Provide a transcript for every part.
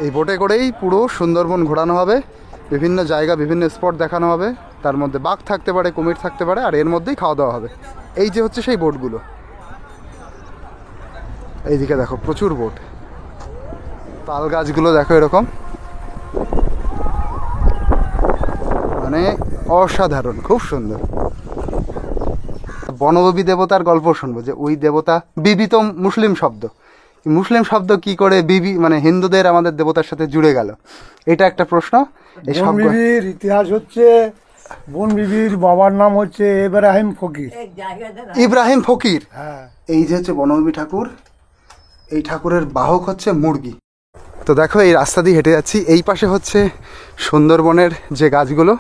এই বোটে করেই পুরো সুন্দরবন ঘোরানো হবে, বিভিন্ন জায়গা বিভিন্ন স্পট দেখানো হবে। তার মধ্যে বাঘ থাকতে পারে, কুমির থাকতে পারে, আর এর মধ্যেই খাওয়া দাওয়া হবে। এই যে হচ্ছে সেই বোটগুলো, এইদিকে দেখো প্রচুর বোট। তাল গাছগুলো দেখো এরকম, মানে অসাধারণ, খুব সুন্দর। বনবিবি দেবতার গল্প শুনবো, যে ওই দেবতা, বিবি তো মুসলিম শব্দ, মুসলিম শব্দ কি করে বিবি মানে হিন্দুদের আমাদের দেবতার সাথে জুড়ে গেল, এটা একটা প্রশ্ন। এই সব বিবির ইতিহাস হচ্ছে, বন বিবির বাবার নাম হচ্ছে ইব্রাহিম ফকির। ইব্রাহিম ফকির, হ্যাঁ। এই যে হচ্ছে বনবিবি ঠাকুর, এই ঠাকুরের বাহক হচ্ছে মুরগি। তো দেখো এই রাস্তা দিয়ে হেঁটে যাচ্ছি, এই পাশে হচ্ছে সুন্দরবনের যে গাছগুলো,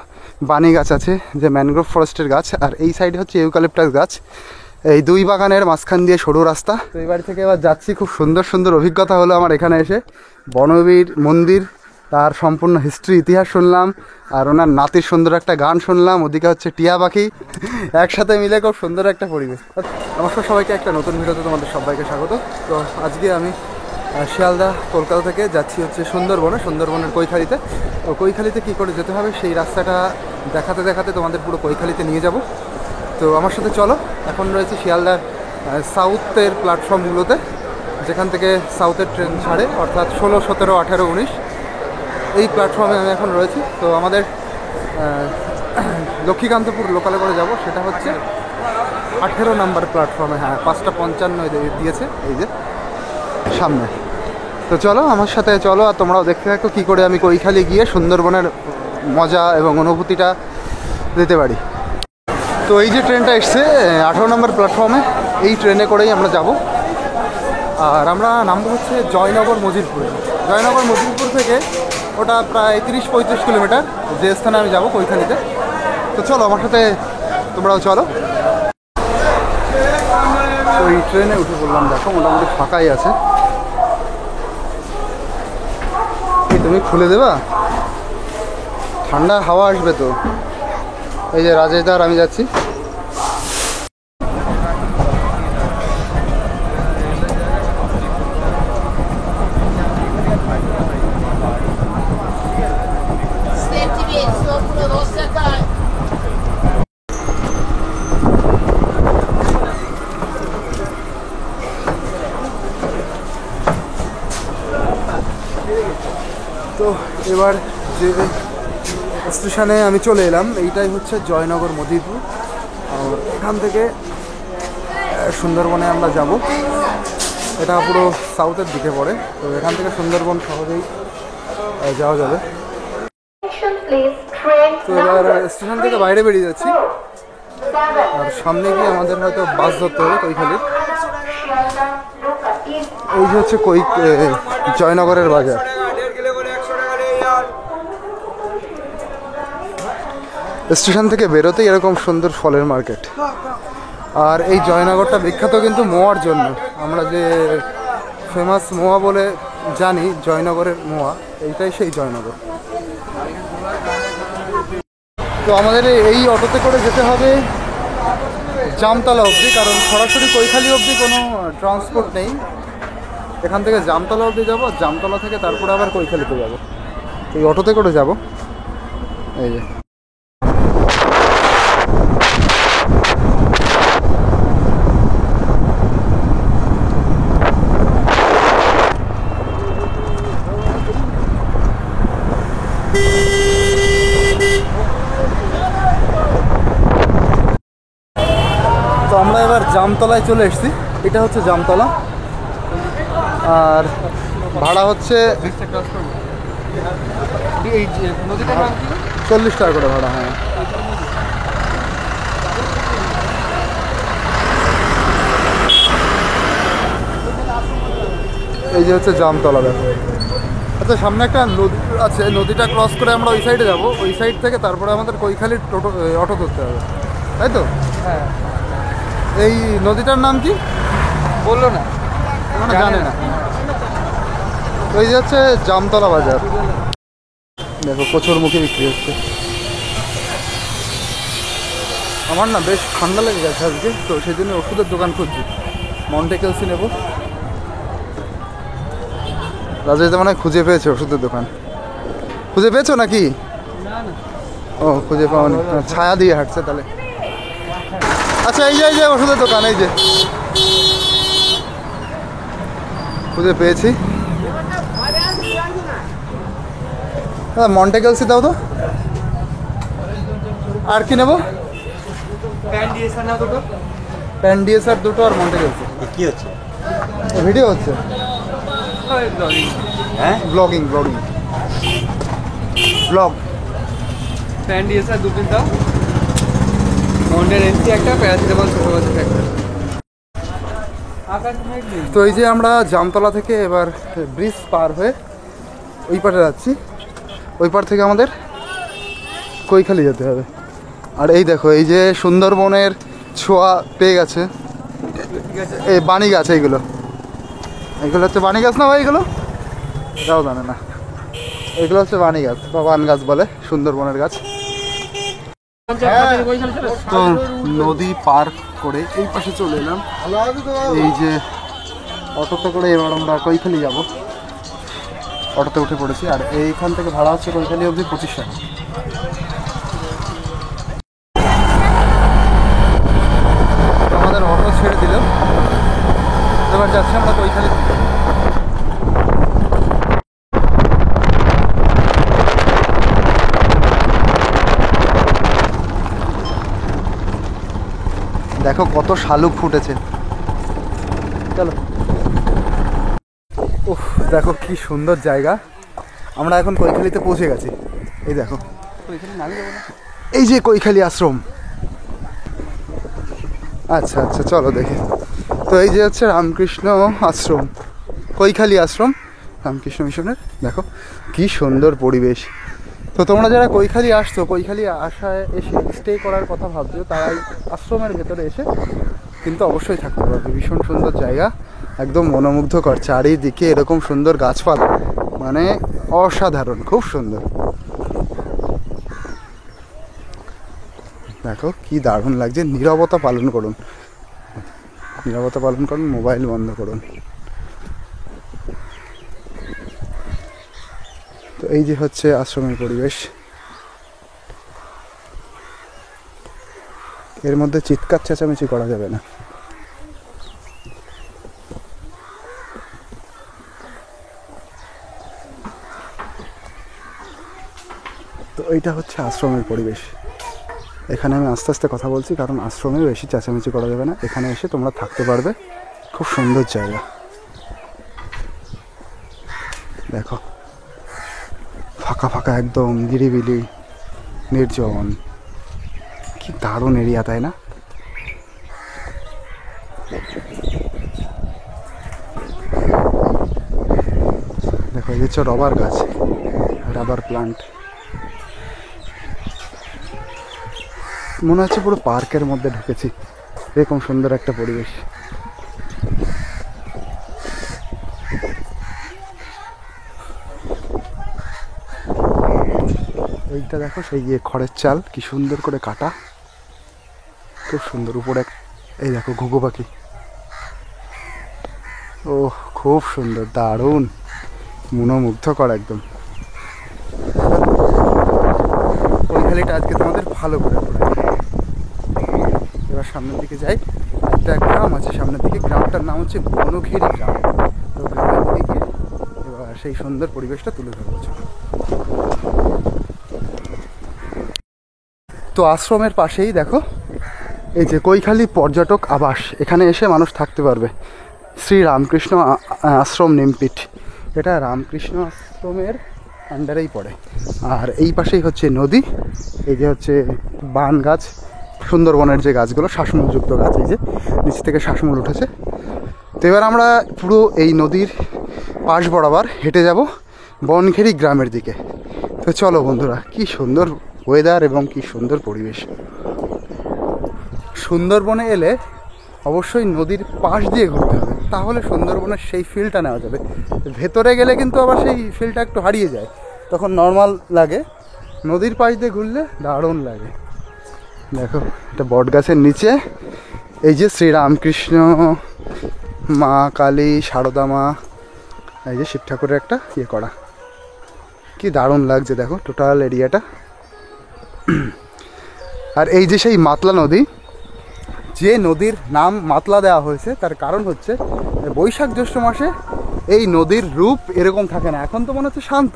বানি গাছ আছে, যে ম্যানগ্রোভ ফরেস্টের গাছ, আর এই সাইডে হচ্ছে ইউক্যালিপটাস গাছ। এই দুই বাগানের মাঝখান দিয়ে সরু রাস্তা। তো এই বাড়ি থেকে এবার যাচ্ছি, খুব সুন্দর সুন্দর অভিজ্ঞতা হলো আমার এখানে এসে। বনবীর মন্দির, তার সম্পূর্ণ হিস্ট্রি, ইতিহাস শুনলাম, আর ওনার নাতির সুন্দর একটা গান শুনলাম, ওদিকে হচ্ছে টিয়া পাখি, একসাথে মিলে খুব সুন্দর একটা পরিবেশ। নমস্কার সবাইকে, একটা নতুন ভিডিওতে তোমাদের সবাইকে স্বাগত। তো আজকে আমি শিয়ালদা কলকাতা থেকে যাচ্ছি হচ্ছে সুন্দরবনের কৈখালিতে। তো কৈখালিতে কী করে যেতে হবে সেই রাস্তাটা দেখাতে দেখাতে তোমাদের পুরো কৈখালিতে নিয়ে যাব। তো আমার সাথে চলো। এখন রয়েছে শিয়ালদার সাউথের প্ল্যাটফর্মগুলোতে, যেখান থেকে সাউথের ট্রেন ছাড়ে, অর্থাৎ 16, 17, 18, 19 এই প্ল্যাটফর্মে আমি এখন রয়েছি। তো আমাদের লক্ষ্মীকান্তপুর লোকালে করে যাব, সেটা হচ্ছে 18 নম্বর প্ল্যাটফর্মে। হ্যাঁ, 5:55 দিয়েছে এই যে সামনে। তো চলো আমার সাথে চলো, আর তোমরাও দেখতে থাকো কী করে আমি কৈখালি গিয়ে সুন্দরবনের মজা এবং অনুভূতিটা দিতে পারি। তো এই যে ট্রেনটা এসছে 18 নম্বর প্ল্যাটফর্মে, এই ট্রেনে করেই আমরা যাব। আর আমরা নামবো হচ্ছে জয়নগর মজিদপুরে। জয়নগর মজিদপুর থেকে ওটা প্রায় 30-35 কিলোমিটার, যে স্থানে আমি যাব কৈখালিতে। তো চলো আমার সাথে তোমরাও চলো। ওই ট্রেনে উঠে পড়লাম, দেখো মোটামুটি ফাঁকাই আছে। তুমি খুলে দেবা, ঠান্ডা হাওয়া আসবে তো। এই যে রাজেশদার, আমি যাচ্ছি। তো এবার যে স্টেশনে আমি চলে এলাম, এইটাই হচ্ছে জয়নগর মজিদপুর। আর এখান থেকে সুন্দরবনে আমরা যাব। এটা পুরো সাউথের দিকে পড়ে, তো এখান থেকে সুন্দরবন সহজেই যাওয়া যাবে। তো এবার স্টেশন থেকে বাইরে বেরিয়ে যাচ্ছি, আর সামনে গিয়ে আমাদের হয়তো বাস ধরতে হবে কৈখালির। এই যে হচ্ছে জয়নগরের বাজার। স্টেশন থেকে বেরোতেই এরকম সুন্দর ফলের মার্কেট। আর এই জয়নগরটা বিখ্যাত কিন্তু মোয়ার জন্য। আমরা যে ফেমাস মোয়া বলে জানি, জয়নগরের মোয়া, এইটাই সেই জয়নগর। তো আমাদের এই অটোতে করে যেতে হবে জামতলা অবধি, কারণ সরাসরি কৈখালি অবধি কোনো ট্রান্সপোর্ট নেই। এখান থেকে জামতলা অবধি যাবো, জামতলা থেকে তারপরে আবার কৈখালিতে যাব। এই অটোতে করে যাব। এই যে আমরা এবার জামতলায় চলে এসেছি। এটা হচ্ছে জামতলা, আর ভাড়া হচ্ছে 40 টাকা করে ভাড়া। হ্যাঁ, এই যে হচ্ছে জামতলা, দেখো। আচ্ছা, সামনে একটা নদী আছে, নদীটা ক্রস করে আমরা ওই সাইডে যাব। ওই সাইড থেকে তারপরে আমাদের কৈখালির অটো ধরতে হবে, তাই তো? হ্যাঁ। এই নদীটার নাম কি বললো না, মানে জানে না। ওই যে হচ্ছে জামতলা বাজার, দেখো কচুরমুখী বিক্রি হচ্ছে। আমার না বেশ ঠান্ডা লেগে গেছে আজকে, তো সেই জন্য ওষুধের দোকান খুঁজছি। মন্টেকেলসি নেব। রাজেশ দা মনে হয় খুঁজে পেয়েছে ওষুধের দোকান। খুঁজে পেয়েছো নাকি? ও খুঁজে পাওনি, ছায়া দিয়ে হাঁটছে তাহলে। আচ্ছা এই যে ওষুধের দোকান, এই যে খুঁজে পেয়েছি। মন্টেগেলসি দাও তো। আর কি নেবো? প্যান্ডিএসার দুটো আর মন্টেগেলসি। কি হচ্ছে? ভিডিও হচ্ছে, হ্যাঁ ব্লগ প্যান্ডিএসার 2 পিস দাও, মন্টেগেলসি একটা, প্যারাসিটামল ছোট বড় একটা। তো এই যে আমরা জামতলা থেকে এবার ব্রিজ পার হয়ে ওই পারে যাচ্ছি। ওই পার থেকে আমাদের কৈখালি যেতে হবে। আর এই দেখো এই যে সুন্দরবনের ছোঁয়া পেয়ে গেছে এই বানি গাছ। এইগুলো হচ্ছে বানি গাছ না ভাই? এগুলো এটাও জানে না। এগুলো হচ্ছে বানি গাছ বা বান গাছ বলে, সুন্দরবনের গাছ। তো নদী পার করে এই পাশে চলে এলাম। এই যে অটোতে করে এবার আমরা কৈখালি যাব। অটোতে উঠে পড়েছি। আর এইখান থেকে ভাড়া হচ্ছে কৈখালি অবধি 25 টাকা। আমাদের অটো ছেড়ে দিল, এবার যাচ্ছি আমরা কৈখালি। দেখো কত শালুক ফুটেছে। চলো। উফ, দেখো কি সুন্দর জায়গা। আমরা এখন কৈখালিতে পৌঁছে গেছি। এই দেখো এই যে কৈখালি আশ্রম। আচ্ছা আচ্ছা চলো দেখি। তো এই যে হচ্ছে রামকৃষ্ণ আশ্রম, কৈখালি আশ্রম রামকৃষ্ণ মিশনের। দেখো কি সুন্দর পরিবেশ। তো তোমরা যারা কৈখালি আসছো, কৈখালি আসায় এসে স্টে করার কথা ভাবছো, তারা এই আশ্রমের ভেতরে এসে কিন্তু অবশ্যই থাকতে পারবে। ভীষণ সুন্দর জায়গা, একদম মনোমুগ্ধকর। চারিদিকে এরকম সুন্দর গাছপালা, মানে অসাধারণ, খুব সুন্দর। দেখো কি দারুণ লাগছে। নীরবতা পালন করুন, নীরবতা পালন করুন, মোবাইল বন্ধ করুন। তো এই যে হচ্ছে আশ্রমের পরিবেশ। এর মধ্যে চিৎকার চেঁচামেচি করা যাবে না। তো এইটা হচ্ছে আশ্রমের পরিবেশ। এখানে আমি আস্তে আস্তে কথা বলছি কারণ আশ্রমে বেশি চেঁচামেচি করা যাবে না। এখানে এসে তোমরা থাকতে পারবে, খুব সুন্দর জায়গা। দেখো ফাঁকা ফাঁকা একদম, নিরিবিলি, নির্জন। কি দারুণ এরিয়া, তাই না? দেখো এই হচ্ছে রবার গাছ, রাবার প্লান্ট। মনে হচ্ছে পুরো পার্কের মধ্যে ঢুকেছি, এরকম সুন্দর একটা পরিবেশ। এইটা দেখো সেই গিয়ে খড়ের চাল, কি সুন্দর করে কাটা, খুব সুন্দর। উপরে এই দেখো ঘুঘু পাখি। ও খুব সুন্দর, দারুণ, মনোমুগ্ধকর একদম। কৈখালিটা আজকে তোমাদের ভালো করে ঘোরা। এবার সামনের দিকে যাই। একটা গ্রাম আছে সামনের দিকে, গ্রামটার নাম হচ্ছে বনঘেরি গ্রাম। তো গ্রামের দিকে গিয়ে এবার সেই সুন্দর পরিবেশটা তুলে ধরবো। তো আশ্রমের পাশেই দেখো এই যে কৈখালি পর্যটক আবাস, এখানে এসে মানুষ থাকতে পারবে। শ্রী রামকৃষ্ণ আশ্রম নিমপিঠ, এটা রামকৃষ্ণ আশ্রমের আন্ডারেই পড়ে। আর এই পাশেই হচ্ছে নদী। এই যে হচ্ছে বান গাছ, সুন্দরবনের যে গাছগুলো শ্বাসমূলযুক্ত গাছ, এই যে নিচ থেকে শ্বাসমূল উঠেছে। তো এবার আমরা পুরো এই নদীর পাশ বরাবর হেঁটে যাব বনঘেরি গ্রামের দিকে। তো চলো বন্ধুরা, কি সুন্দর ওয়েদার এবং কি সুন্দর পরিবেশ। সুন্দরবনে এলে অবশ্যই নদীর পাশ দিয়ে ঘুরতে হবে, তাহলে সুন্দরবনের সেই ফিলটা নেওয়া যাবে। ভেতরে গেলে কিন্তু আবার সেই ফিলটা একটু হারিয়ে যায়, তখন নর্মাল লাগে। নদীর পাশ দিয়ে ঘুরলে দারুণ লাগে। দেখো এটা বট গাছের নিচে এই যে শ্রীরামকৃষ্ণ, মা কালী, সারদা মা, এই যে শিব ঠাকুরের একটা ইয়ে করা, কি দারুণ লাগছে দেখো টোটাল এরিয়াটা। আর এই যে সেই মাতলা নদী, যে নদীর নাম মাতলা দেওয়া হয়েছে তার কারণ হচ্ছে বৈশাখ জ্যৈষ্ঠ মাসে এই নদীর রূপ এরকম থাকে না, এখন তো মনে হচ্ছে শান্ত,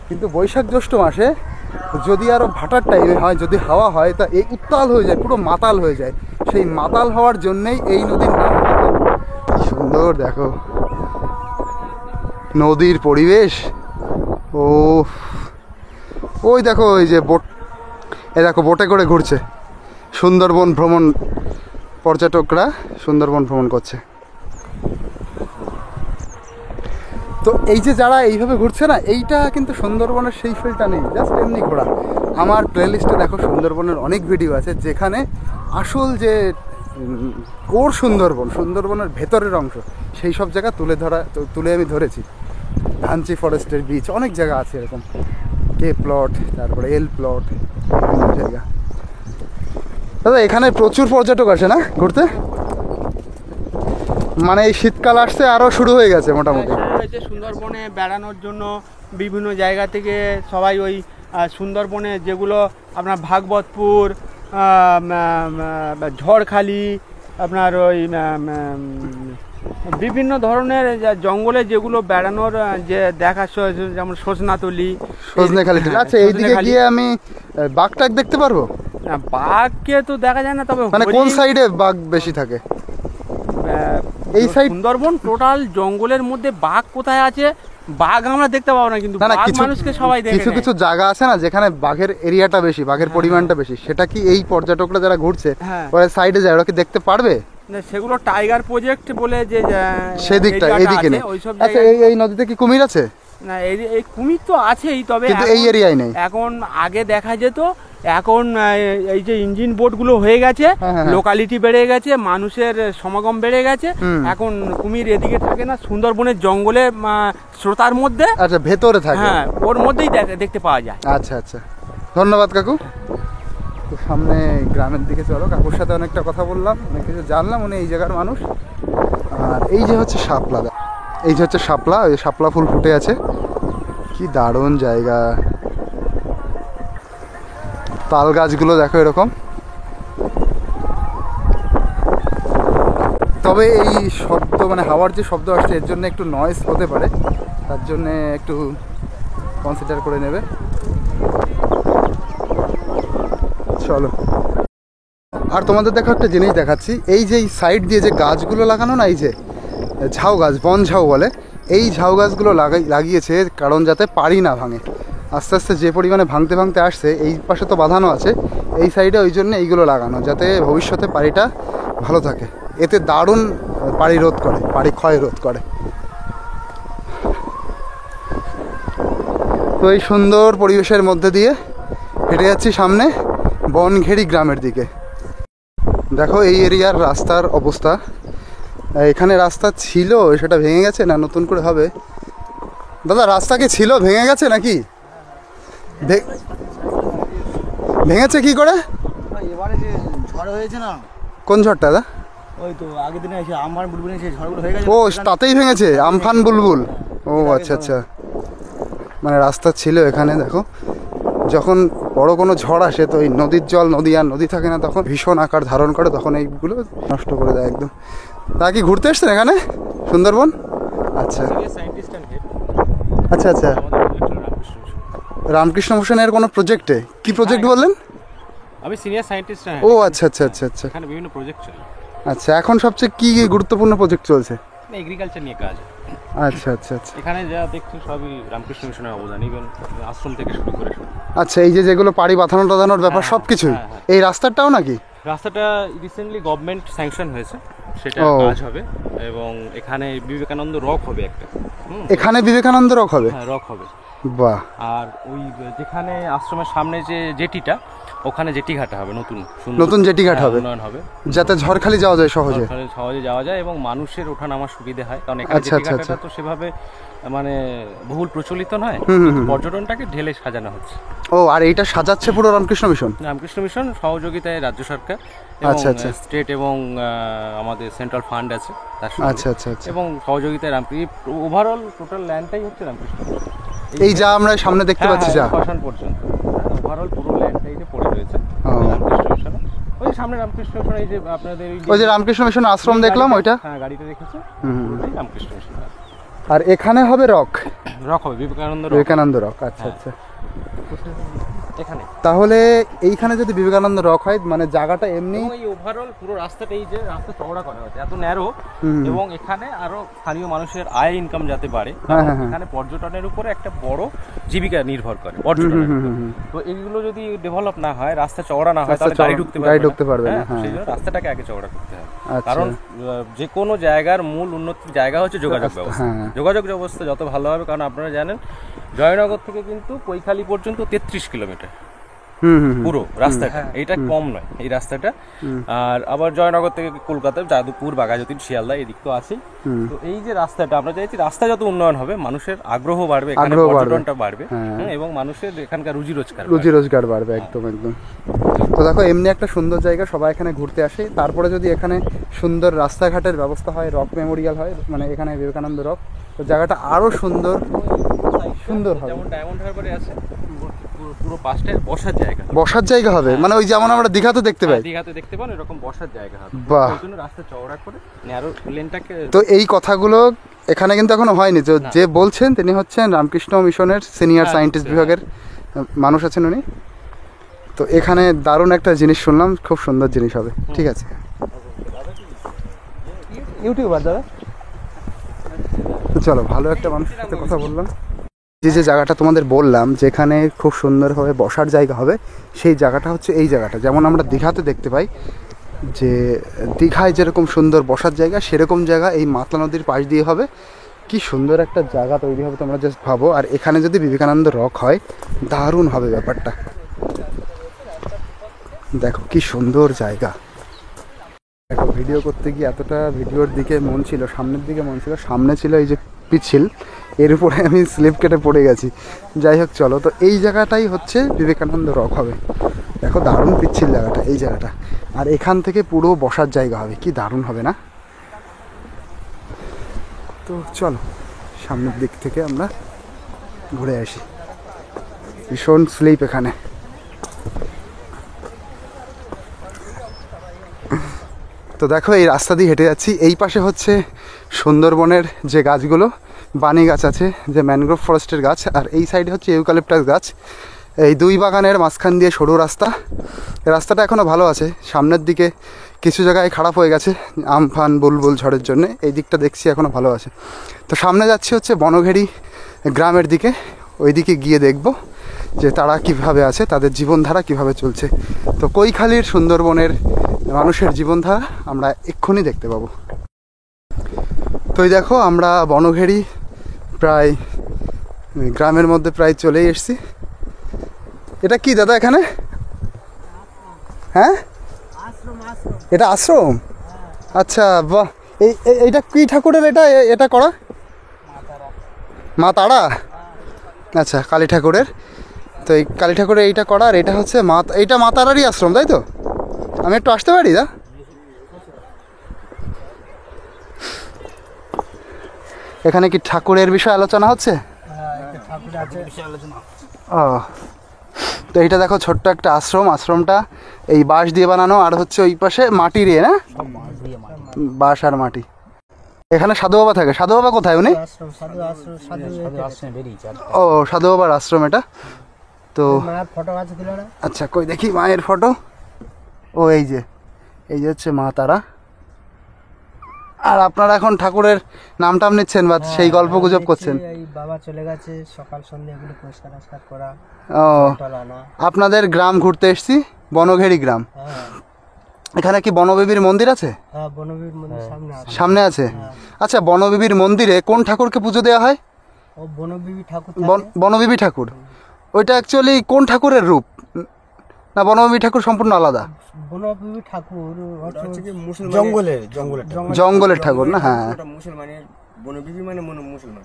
কিন্তু বৈশাখ জ্যৈষ্ঠ মাসে যদি আরও ভাটার টাইমে হয়, যদি হাওয়া হয়, তা এই উত্তাল হয়ে যায়, পুরো মাতাল হয়ে যায়। সেই মাতাল হওয়ার জন্যেই এই নদীর নাম। সুন্দর দেখো নদীর পরিবেশ। ও ওই দেখো ওই যে বোট, এ দেখো বোটে করে ঘুরছে, সুন্দরবন ভ্রমণ পর্যটকরা সুন্দরবন ভ্রমণ করছে। তো এই যে যারা এইভাবে ঘুরছে না, এইটা কিন্তু সুন্দরবনের সেই ফিলটা নেই, জাস্ট এমনি ঘোরা। আমার প্লেলিস্টে দেখো সুন্দরবনের অনেক ভিডিও আছে যেখানে আসল যে কোর সুন্দরবনের ভেতরের অংশ, সেই সব জায়গা তুলে আমি ধরেছি। ধানচি ফরেস্টের বিচ, অনেক জায়গা আছে এরকম, কে প্লট, তারপরে এল প্লট, বিভিন্ন জায়গা। দাদা এখানে প্রচুর পর্যটক আসে না ঘুরতে? মানে এই শীতকাল আসছে আরও শুরু হয়ে গেছে মোটামুটি। সুন্দরবনে বেড়ানোর জন্য বিভিন্ন জায়গা থেকে সবাই ওই সুন্দরবনে যেগুলো আপনার ভাগবতপুর, ঝড়খালি, আপনার ওই বিভিন্ন ধরনের জঙ্গলে যেগুলো বেড়ানোর যে দেখা, যেমন সজনাতলি, সজনেখালি। আচ্ছা এইদিকে গিয়ে আমি বাঘটাক দেখতে পারবো? বাঘকে তো দেখা যায় না, তবে মানে কোন সাইডে বাঘ বেশি থাকে? এই সাইড সুন্দরবন টোটাল জঙ্গলের মধ্যে বাঘ কোথায় আছে বাঘ আমরা দেখতে পাবো না, কিন্তু বাঘ মানুষকে সবাই দেখে। কিছু কিছু জায়গা আছে না যেখানে বাঘের এরিয়াটা বেশি, বাঘের পরিমাণটা বেশি, সেটা কি এই পর্যটকরা যারা ঘুরছে ওরা সাইডে যায়, ওরা কি দেখতে পারবে? সেগুলো টাইগার প্রজেক্ট বলে যে সেদিকটা, এইদিকে নেই। আচ্ছা এই নদীতে কি কুমির আছে? না এই কুমির তো আছেই, তবে কিন্তু এই এরিয়ায় নেই। এখন আগে দেখা যেত, এখন এই যে ইঞ্জিন বোটগুলো হয়ে গেছে, লোকালিটি বেড়ে গেছে, মানুষের সমাগম বেড়ে গেছে, এখন কুমির এদিকে থাকে না, সুন্দরবনের জঙ্গলে শ্রোতার মধ্যে। আচ্ছা ভেতরে থাকে, হ্যাঁ ওর মধ্যেই দেখতে পাওয়া যায়। আচ্ছা আচ্ছা, ধন্যবাদ কাকু। তো সামনে গ্রামের দিকে চলো, কাকুর সাথে অনেকটা কথা বললাম, অনেক কিছু জানলাম, উনি এই জায়গার মানুষ। আর এই যে হচ্ছে শাপলা, এই যে হচ্ছে শাপলা, ওই শাপলা ফুল ফুটে আছে, কি দারুণ জায়গা। তাল গাছগুলো দেখো এরকম। তবে এই শব্দ মানে হাওয়ার যে শব্দ আসছে এর জন্য একটু নয়েজ হতে পারে, তার জন্য একটু কনসিডার করে নেবে। চলো, আর তোমাদের দেখো একটা জিনিস দেখাচ্ছি, এই যে সাইড দিয়ে যে গাছগুলো লাগানো না, এই যে ঝাউ গাছ, বন ঝাউ বলে, এই ঝাউ গাছগুলো লাগিয়েছে কারণ যাতে পাড়ি না ভাঙে। আস্তে আস্তে যে পরিমাণে ভাঙতে ভাঙতে আসছে, এই পাশে তো বাঁধানো আছে, এই সাইডে ওই জন্য এইগুলো লাগানো, যাতে ভবিষ্যতে পাড়িটা ভালো থাকে। এতে দারুণ পাড়ি রোধ করে, পাড়ি ক্ষয় রোধ করে। তো এই সুন্দর পরিবেশের মধ্যে দিয়ে হেঁটে যাচ্ছি সামনে বনঘেড়ি গ্রামের দিকে। দেখো এই এরিয়ার রাস্তার অবস্থা, এখানে রাস্তা ছিল সেটা ভেঙে গেছে না নতুন করে হবে? দাদা রাস্তা কি ছিল, ভেঙে গেছে নাকি? ভেঙেছে কি করে? এবারে যে ঝড় হয়েছে না, কোন ঝড়টা দাদা? ওই তো আগের দিনে এসে আমফান বুলবুল এসে ঝড়গুলো হয়ে গেছে। ও তাতেই ভেঙেছে, আমফান বুলবুল। ও আচ্ছা আচ্ছা, মানে রাস্তা ছিল এখানে। দেখো যখন বড় কোনো ঝড় আসে তো এই নদীর জল, নদী থাকে না, তখন ভীষণ আকার ধারণ করে, তখন এইগুলো নষ্ট করে দেয় একদম। তা কি ঘুরতে এসছেন এখানে সুন্দরবন? আচ্ছা আচ্ছা আচ্ছা, রামকৃষ্ণ মিশনের কোনো প্রজেক্টে? কি প্রজেক্ট বললেন? আমি সিনিয়র সায়েন্টিস্ট। ও আচ্ছা আচ্ছা আচ্ছা আচ্ছা, এখানে বিভিন্ন প্রজেক্ট চলে। আচ্ছা এখন সবচেয়ে কি গুরুত্বপূর্ণ প্রজেক্ট চলছে? এগ্রিকালচার নিয়ে কাজ। আচ্ছা আচ্ছা আচ্ছা, এখানে যা দেখছি সবই রামকৃষ্ণ মিশনের অবদান, ইভেন আশ্রম থেকে শুরু করে। আচ্ছা এই যে যেগুলো পাড়ি বাঁধানোর ব্যাপার সব কিছুই, এই রাস্তাটাও নাকি? রাস্তাটা রিসেন্টলি গভর্নমেন্ট স্যাংশন হয়েছে, সেটা কাজ হবে, এবং এখানে বিবেকানন্দ রক হবে একটা। এখানে বিবেকানন্দ রক হবে? হ্যাঁ রক হবে, বাহ, আর ওই যেখানে আশ্রমের সামনে যে জেটিটা, ওখানে জেটি ঘাটা হবে নতুন, সুন্দর। নতুন জেটি ঘাট হ্যাঁ, হবে উন্নয়ন হবে, যাতে ঝড়খালি যাওয়া যায় সহজে। ওখানে সহজে যাওয়া যায় এবং মানুষের ওঠানামার সুবিধা হয়, কারণ এখানে আচ্ছা, জেটি আচ্ছা, ঘাটাটা তো সেভাবে মানে বহুল প্রচলিত নয়, পর্যটনটাকে ঢেলে সাজানো হচ্ছে। ও, আর এইটা সাজাচ্ছে পুরো রামকৃষ্ণ মিশন? রামকৃষ্ণ মিশন সহযোগিতায় রাজ্য সরকার এবং আচ্ছা, আচ্ছা। স্টেট এবং আমাদের সেন্ট্রাল ফান্ড আছে তার আচ্ছা, সঙ্গে, আচ্ছা, আচ্ছা। এবং সহযোগিতায় রামকৃষ্ণ ওভারঅল টোটাল ল্যান্ডটাই হচ্ছে রামকৃষ্ণ মিশন। এই যা আমরা সামনে দেখতে পাচ্ছি, যা শ্মশান পর্যন্ত ওভারঅল পুরো ল্যান্ডটাই যে পড়ে রয়েছে ও। রামকৃষ্ণ মিশন। ওই সামনে রামকৃষ্ণ মিশন, এই যে আপনাদের ওই যে রামকৃষ্ণ মিশন আশ্রম দেখলাম ওইটা। হ্যাঁ, গাড়িটা দেখেছো, পুরোটাই রামকৃষ্ণ মিশন। আর এখানে হবে রক, রক হবে বিবেকানন্দ রক বিবেকানন্দ রক। আচ্ছা, আচ্ছা। এখানে। তাহলে এইখানে যদি বিবেকানন্দ রক হয়, মানে জায়গাটা এমনি এবং এই ওভারঅল পুরো রাস্তাটা, এই যে রাস্তা চওড়া করা হয়েছে, এত ন্যারো, এবং এখানে আরো স্থানীয় মানুষের আয় ইনকাম যাতে বাড়ে, হ্যাঁ, হ্যাঁ, এখানে পর্যটনের উপরে একটা বড় জীবিকা নির্ভর করে পর্যটনের উপরে। তো এইগুলো যদি ডেভেলপ না হয়, রাস্তা চওড়া না হয়, তাহলে গাড়ি ঢুকতে পারবে না। হ্যাঁ। সেই জন্য রাস্তাটাকে আগে চওড়া করতে হবে, আচ্ছা। কারণ যে কোনো জায়গার মূল উন্নতির জায়গা হচ্ছে যোগাযোগ ব্যবস্থা। হ্যাঁ। যোগাযোগ ব্যবস্থা যত ভালো হবে, কারণ আপনারা জানেন জয়নগর থেকে কিন্তু কৈখালি পর্যন্ত 33 কিলোমিটার পুরো রাস্তাটা, এইটা কম নয় এই রাস্তাটা। আর আবার জয়নগর থেকে কলকাতা, যাদবপুর, বাঘাযতীন, শিয়ালদা এদিক তো আছেই। তো এই যে রাস্তাটা, আমরা চাইছি রাস্তা যত উন্নয়ন হবে, মানুষের আগ্রহ বাড়বে, এখানে পর্যটনটা বাড়বে, এবং মানুষের এখানকার রুজি রোজগার বাড়বে। একদম একদম। তো দেখো, এমনি একটা সুন্দর জায়গা, সবাই এখানে ঘুরতে আসে। তারপরে যদি এখানে সুন্দর রাস্তাঘাটের ব্যবস্থা হয়, রক মেমোরিয়াল হয়, মানে এখানে বিবেকানন্দ রক, তো জায়গাটা আরো সুন্দর হবে। যেমন ডায়মন্ড হারবারে আছে পুরো পাঁচটায় বসার জায়গা হবে, মানে ওই যেমন আমরা দীঘাতে দেখতে পাই, দীঘাতে দেখতে পান, এরকম বসার জায়গা হবে। বাহ। ওই জন্য রাস্তা চওড়া করে ন্যারো লেনটাকে। তো এই কথাগুলো এখানে কিন্তু এখনো হয়নি। যে বলছেন তিনি হচ্ছেন রামকৃষ্ণ মিশনের সিনিয়র সায়েন্টিস্ট বিভাগের মানুষ আছেন উনি। তো এখানে দারুণ একটা জিনিস শুনলাম, খুব সুন্দর জিনিস হবে। ঠিক আছে, ইউটিউবার দাদা, তো চলো, ভালো একটা মানুষের সাথে কথা বললাম। যে জায়গাটা তোমাদের বললাম যেখানে খুব সুন্দরভাবে বসার জায়গা হবে, সেই জায়গাটা হচ্ছে এই জায়গাটা। যেমন আমরা দীঘাতে দেখতে পাই যে দীঘায় যেরকম সুন্দর বসার জায়গা, সেরকম জায়গা এই মাতলা নদীর পাশ দিয়ে হবে। কি সুন্দর একটা জায়গা তৈরি হবে, তোমরা জাস্ট ভাবো। আর এখানে যদি বিবেকানন্দ রক হয়, দারুণ হবে ব্যাপারটা। দেখো কি সুন্দর জায়গা। দেখো, ভিডিও করতে গিয়ে এতটা ভিডিওর দিকে মন ছিল, সামনের দিকে মন ছিল, সামনে ছিল এই যে পিচ্ছিল, এর উপরে আমি স্লিপ কেটে পড়ে গেছি। যাই হোক, চলো, তো এই জায়গাটাই হচ্ছে বিবেকানন্দ রক হবে। দেখো, দারুণ পিচ্ছিল জায়গাটা, এই জায়গাটা। আর এখান থেকে পুরো বসার জায়গা হবে, কি দারুণ হবে না? তো চলো, সামনের দিক থেকে আমরা ঘুরে আসি। ভীষণ স্লিপ এখানে। তো দেখো, এই রাস্তা দিয়ে হেঁটে যাচ্ছি। এই পাশে হচ্ছে সুন্দরবনের যে গাছগুলো, বানি গাছ আছে, যে ম্যানগ্রোভ ফরেস্টের গাছ, আর এই সাইডে হচ্ছে ইউক্যালিপটাস গাছ। এই দুই বাগানের মাঝখান দিয়ে সরু রাস্তা। রাস্তাটা এখনও ভালো আছে, সামনের দিকে কিছু জায়গায় খারাপ হয়ে গেছে আমফান বুলবুল ঝড়ের জন্য। এই দিকটা দেখছি এখনও ভালো আছে। তো সামনে যাচ্ছি হচ্ছে বনঘেরি গ্রামের দিকে, ওই দিকে গিয়ে দেখব যে তারা কিভাবে আছে, তাদের জীবনধারা কিভাবে চলছে। তো কৈখালির সুন্দরবনের মানুষের জীবনধারা আমরা এক্ষুনি দেখতে পাবো। তো এই দেখো, আমরা বনঘেরি প্রায় গ্রামের মধ্যে প্রায় চলেই এসেছি। এটা কি দাদা এখানে? হ্যাঁ, এটা আশ্রম। আচ্ছা, বাহ। এইটা কি ঠাকুরের এটা করা? মা তারা। আচ্ছা, কালী ঠাকুরের। তো এই কালী ঠাকুরের এইটা করা, আর এটা হচ্ছে এইটা মা তারারই আশ্রম, তাই তো? আমি একটু আসতে পারি দা? এখানে কি ঠাকুরের বিষয়ে আলোচনা হচ্ছে? ও, তো এইটা দেখো, ছোট্ট একটা আশ্রমটা এই বাঁশ দিয়ে বানানো, আর হচ্ছে ওই পাশে মাটি দিয়ে, না বাঁশ আর মাটি। এখানে সাধু বাবা থাকে। সাধু বাবা কোথায় উনি? ও, সাধু বাবার আশ্রম এটা। তো আচ্ছা, কই দেখি মায়ের ফটো। ও, এই যে হচ্ছে মা তারা। আর আপনারা এখন ঠাকুরের নাম টাম নিচ্ছেন বা সেই গল্প গুজব করছেন? বাবা চলে গেছে, সকাল সন্ধ্যা এগুলো পরিষ্কার করা। ও, আপনাদের গ্রাম ঘুরতে এসেছি, বনঘেরি গ্রাম। এখানে কি বনবিবির মন্দির আছে? হ্যাঁ, বনবিবির মন্দির সামনে আছে। সামনে আছে? আচ্ছা, বনবিবির মন্দিরে কোন ঠাকুরকে পুজো দেওয়া হয়? ও বনবিবি ঠাকুর বনবিবি ঠাকুর ওইটা অ্যাকচুয়ালি কোন ঠাকুরের রূপ, না বনবিবি ঠাকুর সম্পূর্ণ আলাদা? বনবিবি ঠাকুর হচ্ছে কি মুসলমান জঙ্গলের জঙ্গলের ঠাকুর না? হ্যাঁ, মুসলমানের বনবিবি মানে মুসলমান।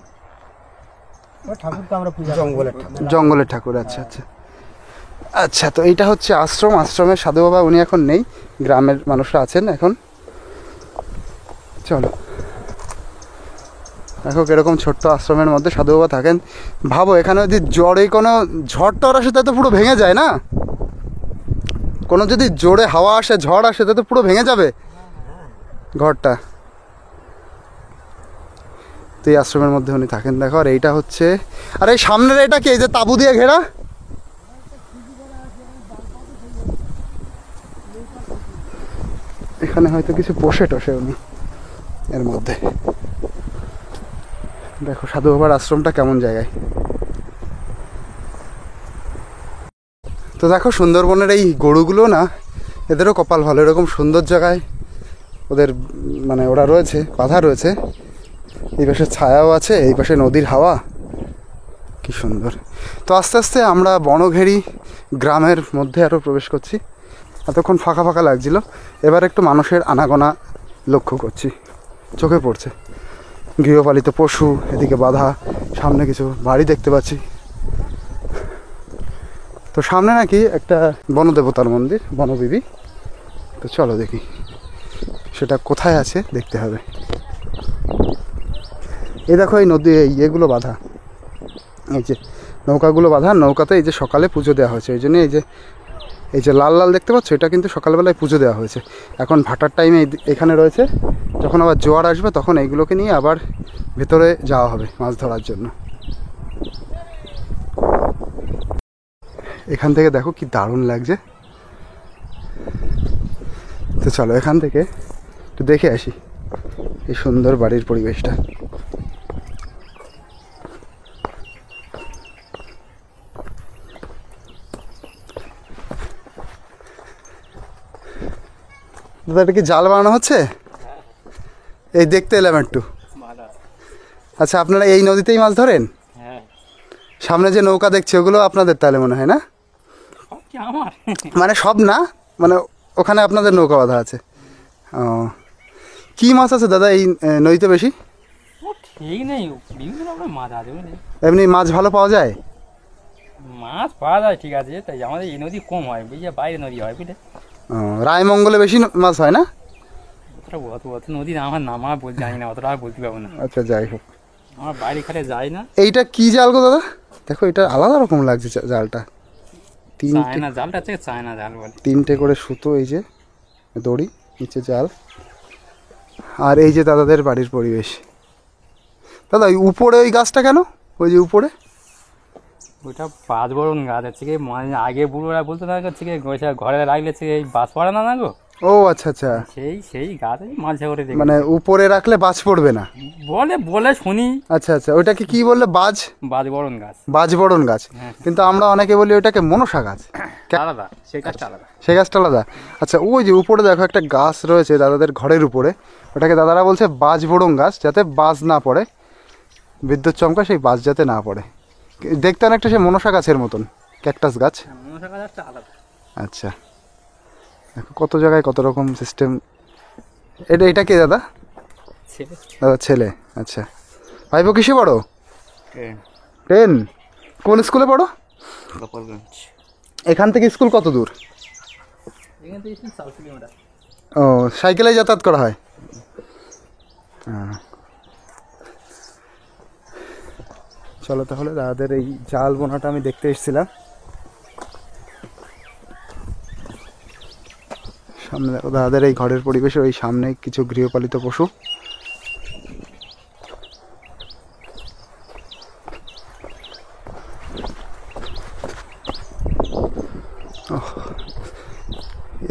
ও ঠাকুরকে আমরা পূজা জঙ্গলের জঙ্গলের ঠাকুর। আচ্ছা আচ্ছা আচ্ছা। তো এইটা হচ্ছে আশ্রম, আশ্রমের সাধু বাবা উনি এখন নেই, গ্রামের মানুষরা আছেন এখন। চলো দেখো কিরকম ছোট্ট আশ্রমের মধ্যে সাধু বাবা থাকেন। ভাবো এখানে যদি জ্বরে কোনো ঝড় টড় আসে তাতে পুরো ভেঙে যায় না? কোনো যদি জোরে হাওয়া আসে ঝড় আসে তাতে পুরো ভেঙে যাবে ঘরটা। তো এই আশ্রমের মধ্যে উনি থাকেন দেখো। আর এইটা হচ্ছে, আর এই সামনের এটা কি, এই যে তাঁবু দিয়ে ঘেরা? এখানে হয়তো কিছু পোষে টোষে উনি এর মধ্যে। দেখো সাধু বাবার আশ্রমটা কেমন জায়গায়। তো দেখো সুন্দরবনের এই গরুগুলো না, এদেরও কপাল ভালো, এরকম সুন্দর জায়গায় ওদের মানে ওরা রয়েছে, বাঁধা রয়েছে। এই পাশে ছায়াও আছে, এই পাশে নদীর হাওয়া, কি সুন্দর। তো আস্তে আস্তে আমরা বনঘেরি গ্রামের মধ্যে আরও প্রবেশ করছি। এতক্ষণ ফাঁকা ফাঁকা লাগছিল, এবার একটু মানুষের আনাগোনা লক্ষ্য করছি, চোখে পড়ছে। গৃহপালিত পশু, এদিকে বাঁধা, সামনে কিছু বাড়ি দেখতে পাচ্ছি। তো সামনে নাকি একটা বনদেবতার মন্দির, বনবিবি। তো চলো দেখি সেটা কোথায় আছে, দেখতে হবে। এই দেখো এই নদী, এই এগুলো বাঁধা, এই যে নৌকাগুলো বাঁধা, নৌকাতে এই যে সকালে পুজো দেওয়া হয়েছে। এই জন্য এই যে লাল লাল দেখতে পাচ্ছ, এটা কিন্তু সকালবেলায় পুজো দেওয়া হয়েছে। এখন ভাটার টাইমে এখানে রয়েছে, যখন আবার জোয়ার আসবে তখন এইগুলোকে নিয়ে আবার ভেতরে যাওয়া হবে মাছ ধরার জন্য। এখান থেকে দেখো কি দারুণ লাগছে। তো চলো এখান থেকে একটু দেখে আসি এই সুন্দর বাড়ির পরিবেশটা। দাদা এটা কি জাল বানানো হচ্ছে? এই দেখতে এলাম একটু। আচ্ছা আপনারা এই নদীতেই মাছ ধরেন? সামনে যে নৌকা দেখছি ওগুলো আপনাদের তাহলে মনে হয় না? মানে সব না, মানে ওখানে আপনাদের নৌকা বাঁধা আছে। ও, কি মাছ আছে দাদা এই নদীতে বেশি? ঠিক নেই, বিভিন্ন রকমের মাছ আছে বুঝলি। এমনি মাছ ভালো পাওয়া যায়? মাছ পাওয়া যায় ঠিক আছে, তাই আমাদের এই নদী কম হয়, বুঝলি, বাইরে নদী হয় বুঝলে। ও, রায়মঙ্গলে বেশি মাছ হয় না? অত নদীর আমার নাম জানি না, অতটা আর বলতে পারবো না। আচ্ছা যাই হোক, আমার বাড়ি খাটে যাই না। এইটা কি জাল গো দাদা? দেখো এটা আলাদা রকম লাগছে জালটা। চায়না জালটা থেকে চায়না জাল বলে। 3টে করে সুতো, এই যে দড়ি, নিচে জাল। আর এই যে দাদাদের বাড়ির পরিবেশ। দাদা ওই উপরে ওই গাছটা কেন, ওই যে উপরে? ওইটা বাঁশবরণ গাছ আছে কি, মানে আগে বুড়োরা বলতো না থেকে ঘরে রাখলে এই বাস পড়ে না গো। ও আচ্ছা আচ্ছা, সেই গাছ মাঝে করে মানে উপরে রাখলে বাজ পড়বে না বলে শুনি। আচ্ছা আচ্ছা, ওইটাকে কি বললে? বাঁশবরণ গাছ। বাঁশবরণ গাছ, কিন্তু আমরা অনেকে বলি ওইটাকে মনসা গাছ। আলাদা, সেই গাছটা আলাদা। সেই গাছটা আলাদা। আচ্ছা ওই যে উপরে দেখো একটা গাছ রয়েছে দাদাদের ঘরের উপরে, ওটাকে দাদারা বলছে বাঁশবরণ গাছ, যাতে বাজ না পড়ে, বিদ্যুৎ চমকা সেই বাজ যাতে না পড়ে। দেখতে অনেকটা সে মনসা গাছের মতন, ক্যাকটাস গাছ। মনসা গাছটা আলাদা। আচ্ছা দেখো কত জায়গায় কত রকম সিস্টেম। এটা কে দাদা? দাদা ছেলে। আচ্ছা ভাইপো কিসে পড়ো? 10। কোন স্কুলে পড়ো? এখান থেকে স্কুল কত দূর? ও, সাইকেলে যাতায়াত করা হয়? চলো তাহলে দাদাদের এই জাল বোনাটা আমি দেখতে এসেছিলাম। সামনে দেখো দাদাদের এই ঘরের পরিবেশে, ওই সামনে কিছু গৃহপালিত পশু।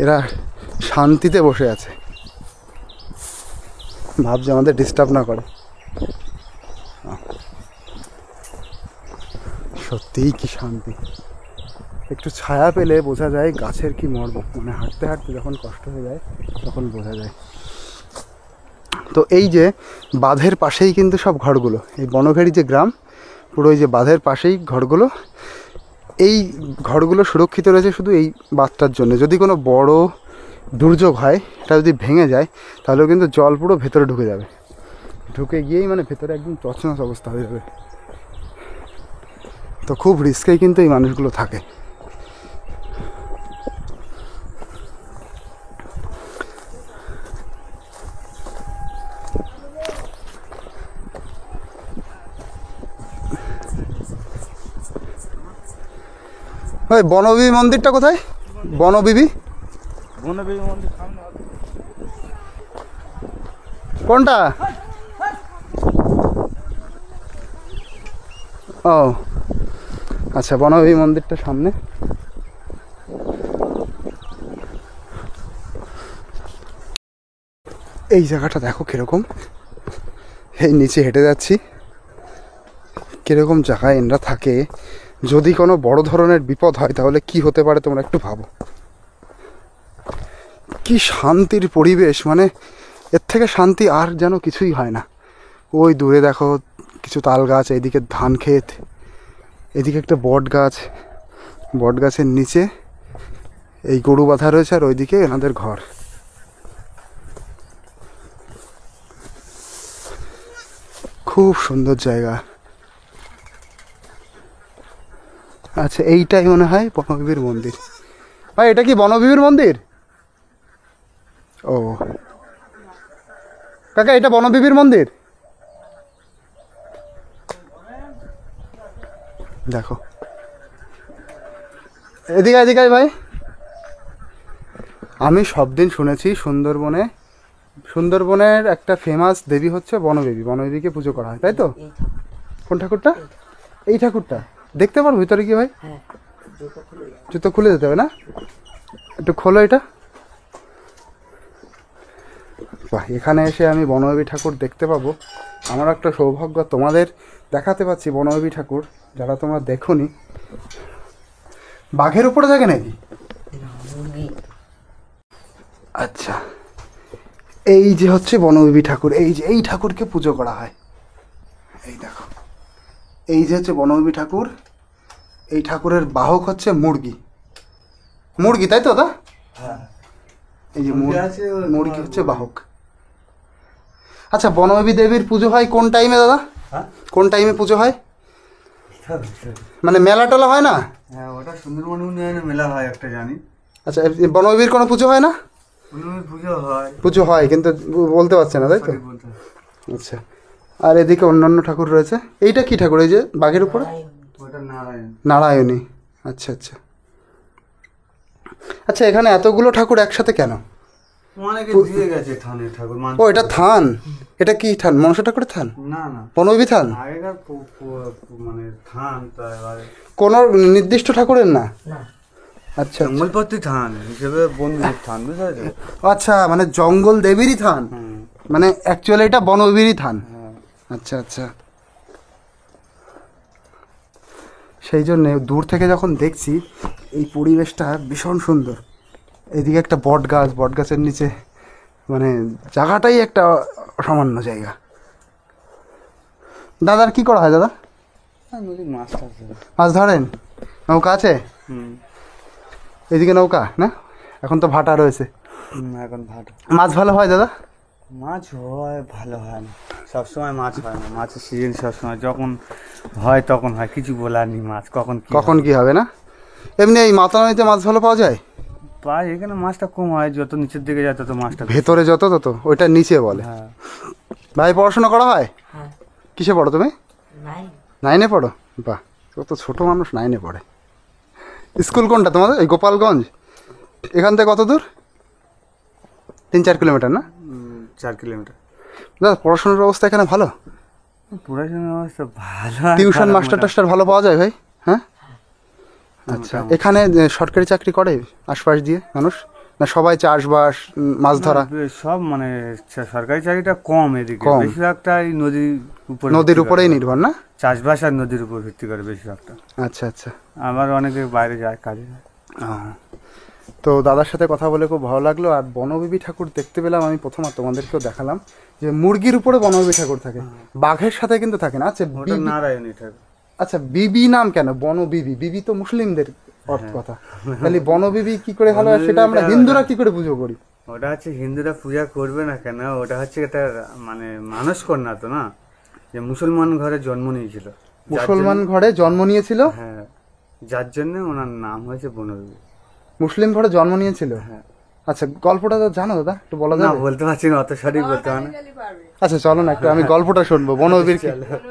এরা শান্তিতে বসে আছে, ভাবছে আমাদের ডিস্টার্ব না করে। সত্যিই কি শান্তি। একটু ছায়া পেলে বোঝা যায় গাছের কি মর্ম, মানে হাঁটতে হাঁটতে যখন কষ্ট হয়ে যায় তখন বোঝা যায়। তো এই যে বাঁধের পাশেই কিন্তু সব ঘরগুলো, এই বনঘেরি যে গ্রাম, পুরো এই যে বাঁধের পাশেই ঘরগুলো। এই ঘরগুলো সুরক্ষিত রয়েছে শুধু এই বাঁধটার জন্য। যদি কোনো বড় দুর্যোগ হয়, এটা যদি ভেঙে যায়, তাহলেও কিন্তু জল পুরো ভেতরে ঢুকে যাবে, ঢুকে গিয়েই মানে ভেতরে একদম তছনছ অবস্থা হয়ে যাবে। তো খুব রিস্কেই কিন্তু এই মানুষগুলো থাকে। ভাই বনবিবি মন্দিরটা কোথায়? বনবিবি কোনটা? ও আচ্ছা, বনবিবি মন্দিরটা সামনে। এই জায়গাটা দেখো কিরকম, এই নিচে হেঁটে যাচ্ছি, কিরকম জায়গায় এনরা থাকে। যদি কোনো বড় ধরনের বিপদ হয় তাহলে কি হতে পারে তোমরা একটু ভাবো। কি শান্তির পরিবেশ, মানে এর থেকে শান্তি আর যেন কিছুই হয় না। ওই দূরে দেখো কিছু তাল গাছ, এইদিকে ধান ক্ষেত, এদিকে একটা বট গাছ, বট গাছের নিচে এই গরু বাঁধা রয়েছে, আর ওইদিকে এনাদের ঘর। খুব সুন্দর জায়গা। আচ্ছা, এইটাই মনে হয় বনবিবির মন্দির। ভাই এটা কি বনবিবির মন্দির? ও কাকা, এটা বনবিবির মন্দির? দেখো এদিকে এদিকে ভাই, আমি সব দিন শুনেছি সুন্দরবনের একটা ফেমাস দেবী হচ্ছে বনবিবি। বনবিবিকে পুজো করা হয়, তাই তো? কোন ঠাকুরটা? এই ঠাকুরটা দেখতে পারবো ভিতরে কি ভাই? জুতো খুলে যেতে হবে না? একটু খোলো এটা। বাহ, এখানে এসে আমি বনবিবি ঠাকুর দেখতে পাবো, আমার একটা সৌভাগ্য। তোমাদের দেখাতে পাচ্ছি বনবিবি ঠাকুর, যারা তোমরা দেখোনি। বাঘের উপরে থাকে নাকি? আচ্ছা, এই যে হচ্ছে বনবিবি ঠাকুর, এই যে এই ঠাকুরকে পুজো করা হয়। এই দেখো, এই যে হচ্ছে বনবিবি ঠাকুর। এই ঠাকুরের বাহক হচ্ছে মুরগি, তাই তো দাদা? এই যে মুরগি হচ্ছে বাহক। আচ্ছা, বনবিবি দেবীর পুজো হয় কোন টাইমে দাদা? কোন টাইমে পুজো হয়? মানে মেলা টেলা হয় না? হ্যাঁ, ওটা সুন্দরবন উন্নয়নে মেলা হয় একটা জানি। আচ্ছা, বনবিবির কোনো পুজো হয় না? পুজো হয় কিন্তু বলতে পারছে না, তাই তো? আচ্ছা, আর এদিকে অন্যান্য ঠাকুর রয়েছে। এইটা কি ঠাকুর? এই যে বাঘের উপরে নারায়ণী। আচ্ছা আচ্ছা আচ্ছা, এখানে এতগুলো ঠাকুর একসাথে কেন? ও এটা থান। এটা কি থান? মনসা ঠাকুরের থান? না না, বনবিবি থান? মানে থান কোন নির্দিষ্ট ঠাকুরের না? আচ্ছা, জঙ্গলপতি থান হিসেবে বনবিবির থান, বুঝতে পারছো? আচ্ছা, মানে জঙ্গল দেবীরই থান, মানে অ্যাকচুয়ালি এটা বনবিবিরই থান। আচ্ছা আচ্ছা, সেই জন্যে দূর থেকে যখন দেখছি এই পরিবেশটা ভীষণ সুন্দর। এদিকে একটা বট গাছ, বট গাছের নিচে, মানে জায়গাটাই একটা অসামান্য জায়গা। দাদার কি করা হয় দাদা? মাছ ধরেন? নৌকা আছে? এদিকে নৌকা না, এখন তো ভাটা রয়েছে। এখন ভাটা। মাছ ভালো হয় দাদা? মাছ হয়, ভালো হয় না, সবসময় মাছ হয় না। মাছের সিজন সবসময় যখন হয় তখন হয়, কিছু বলার নেই। মাছ কখন কি হবে না। এমনি এই মাতানিতে মাছ ভালো পাওয়া যায়? পায়, এখানে মাছটা কম হয়, যত নিচের দিকে যায় তত মাছটা ভেতরে যত তত, ওইটা নিচে বলে। হ্যাঁ। ভাই পড়াশোনা করা হয়? কিসে পড়ো তুমি? 9-এ পড়ো? বাহ, তো ছোট মানুষ 9-এ পড়ে। স্কুল কোনটা তোমাদের? এই গোপালগঞ্জ? এখান থেকে কত দূর? 3-4 কিলোমিটার না? 4 কিলোমিটার। দাদা পড়াশোনার অবস্থা এখানে ভালো? পড়াশোনার অবস্থা ভালো। টিউশন মাস্টার টাস্টার ভালো পাওয়া যায় ভাই? হ্যাঁ। আচ্ছা, এখানে সরকারি চাকরি করে আশপাশ দিয়ে মানুষ, না সবাই চাষবাস মাছ ধরা? সব মানে সরকারি চাকরিটা কম এদিকে, বেশিরভাগটাই নদীর উপরেই নির্ভর না? চাষবাস আর নদীর উপর ভিত্তি করে বেশিরভাগটা। আচ্ছা আচ্ছা, আবার অনেকে বাইরে যায় কাজে। তো দাদার সাথে কথা বলে খুব ভালো লাগলো। আর বনবিবি ঠাকুর দেখতে পেলাম আমি প্রথম, আর তোমাদেরকেও দেখালাম যে মুরগির উপরে বনবিবি ঠাকুর থাকে, বাঘের সাথে কিন্তু থাকে না। আচ্ছা ওটা নারায়ণী ঠাকুর। আচ্ছা বিবি নাম কেন বনবিবি? বিবি তো মুসলিমদের কথা, তাহলে বনবিবি কি করে ভালো হয় সেটা আমরা হিন্দুরা কি করে পুজো করি? ওটা হচ্ছে হিন্দুরা পূজা করবে না কেন, ওটা হচ্ছে এটা মানে মানুষ কন্যা তো না, যে মুসলমান ঘরে জন্ম নিয়েছিল, মুসলমান ঘরে জন্ম নিয়েছিল, হ্যাঁ, যার জন্য ওনার নাম হয়েছে বনবিবি। মুসলিম ঘরে জন্ম নিয়েছিল। হ্যাঁ। আচ্ছা গল্পটা তো জানো দাদা, একটু বলা না যাবে? বলতে পারছি না, অত সঠিক বলতে পারে না। আচ্ছা চলো না একটু আমি গল্পটা শুনবো বনবিবির।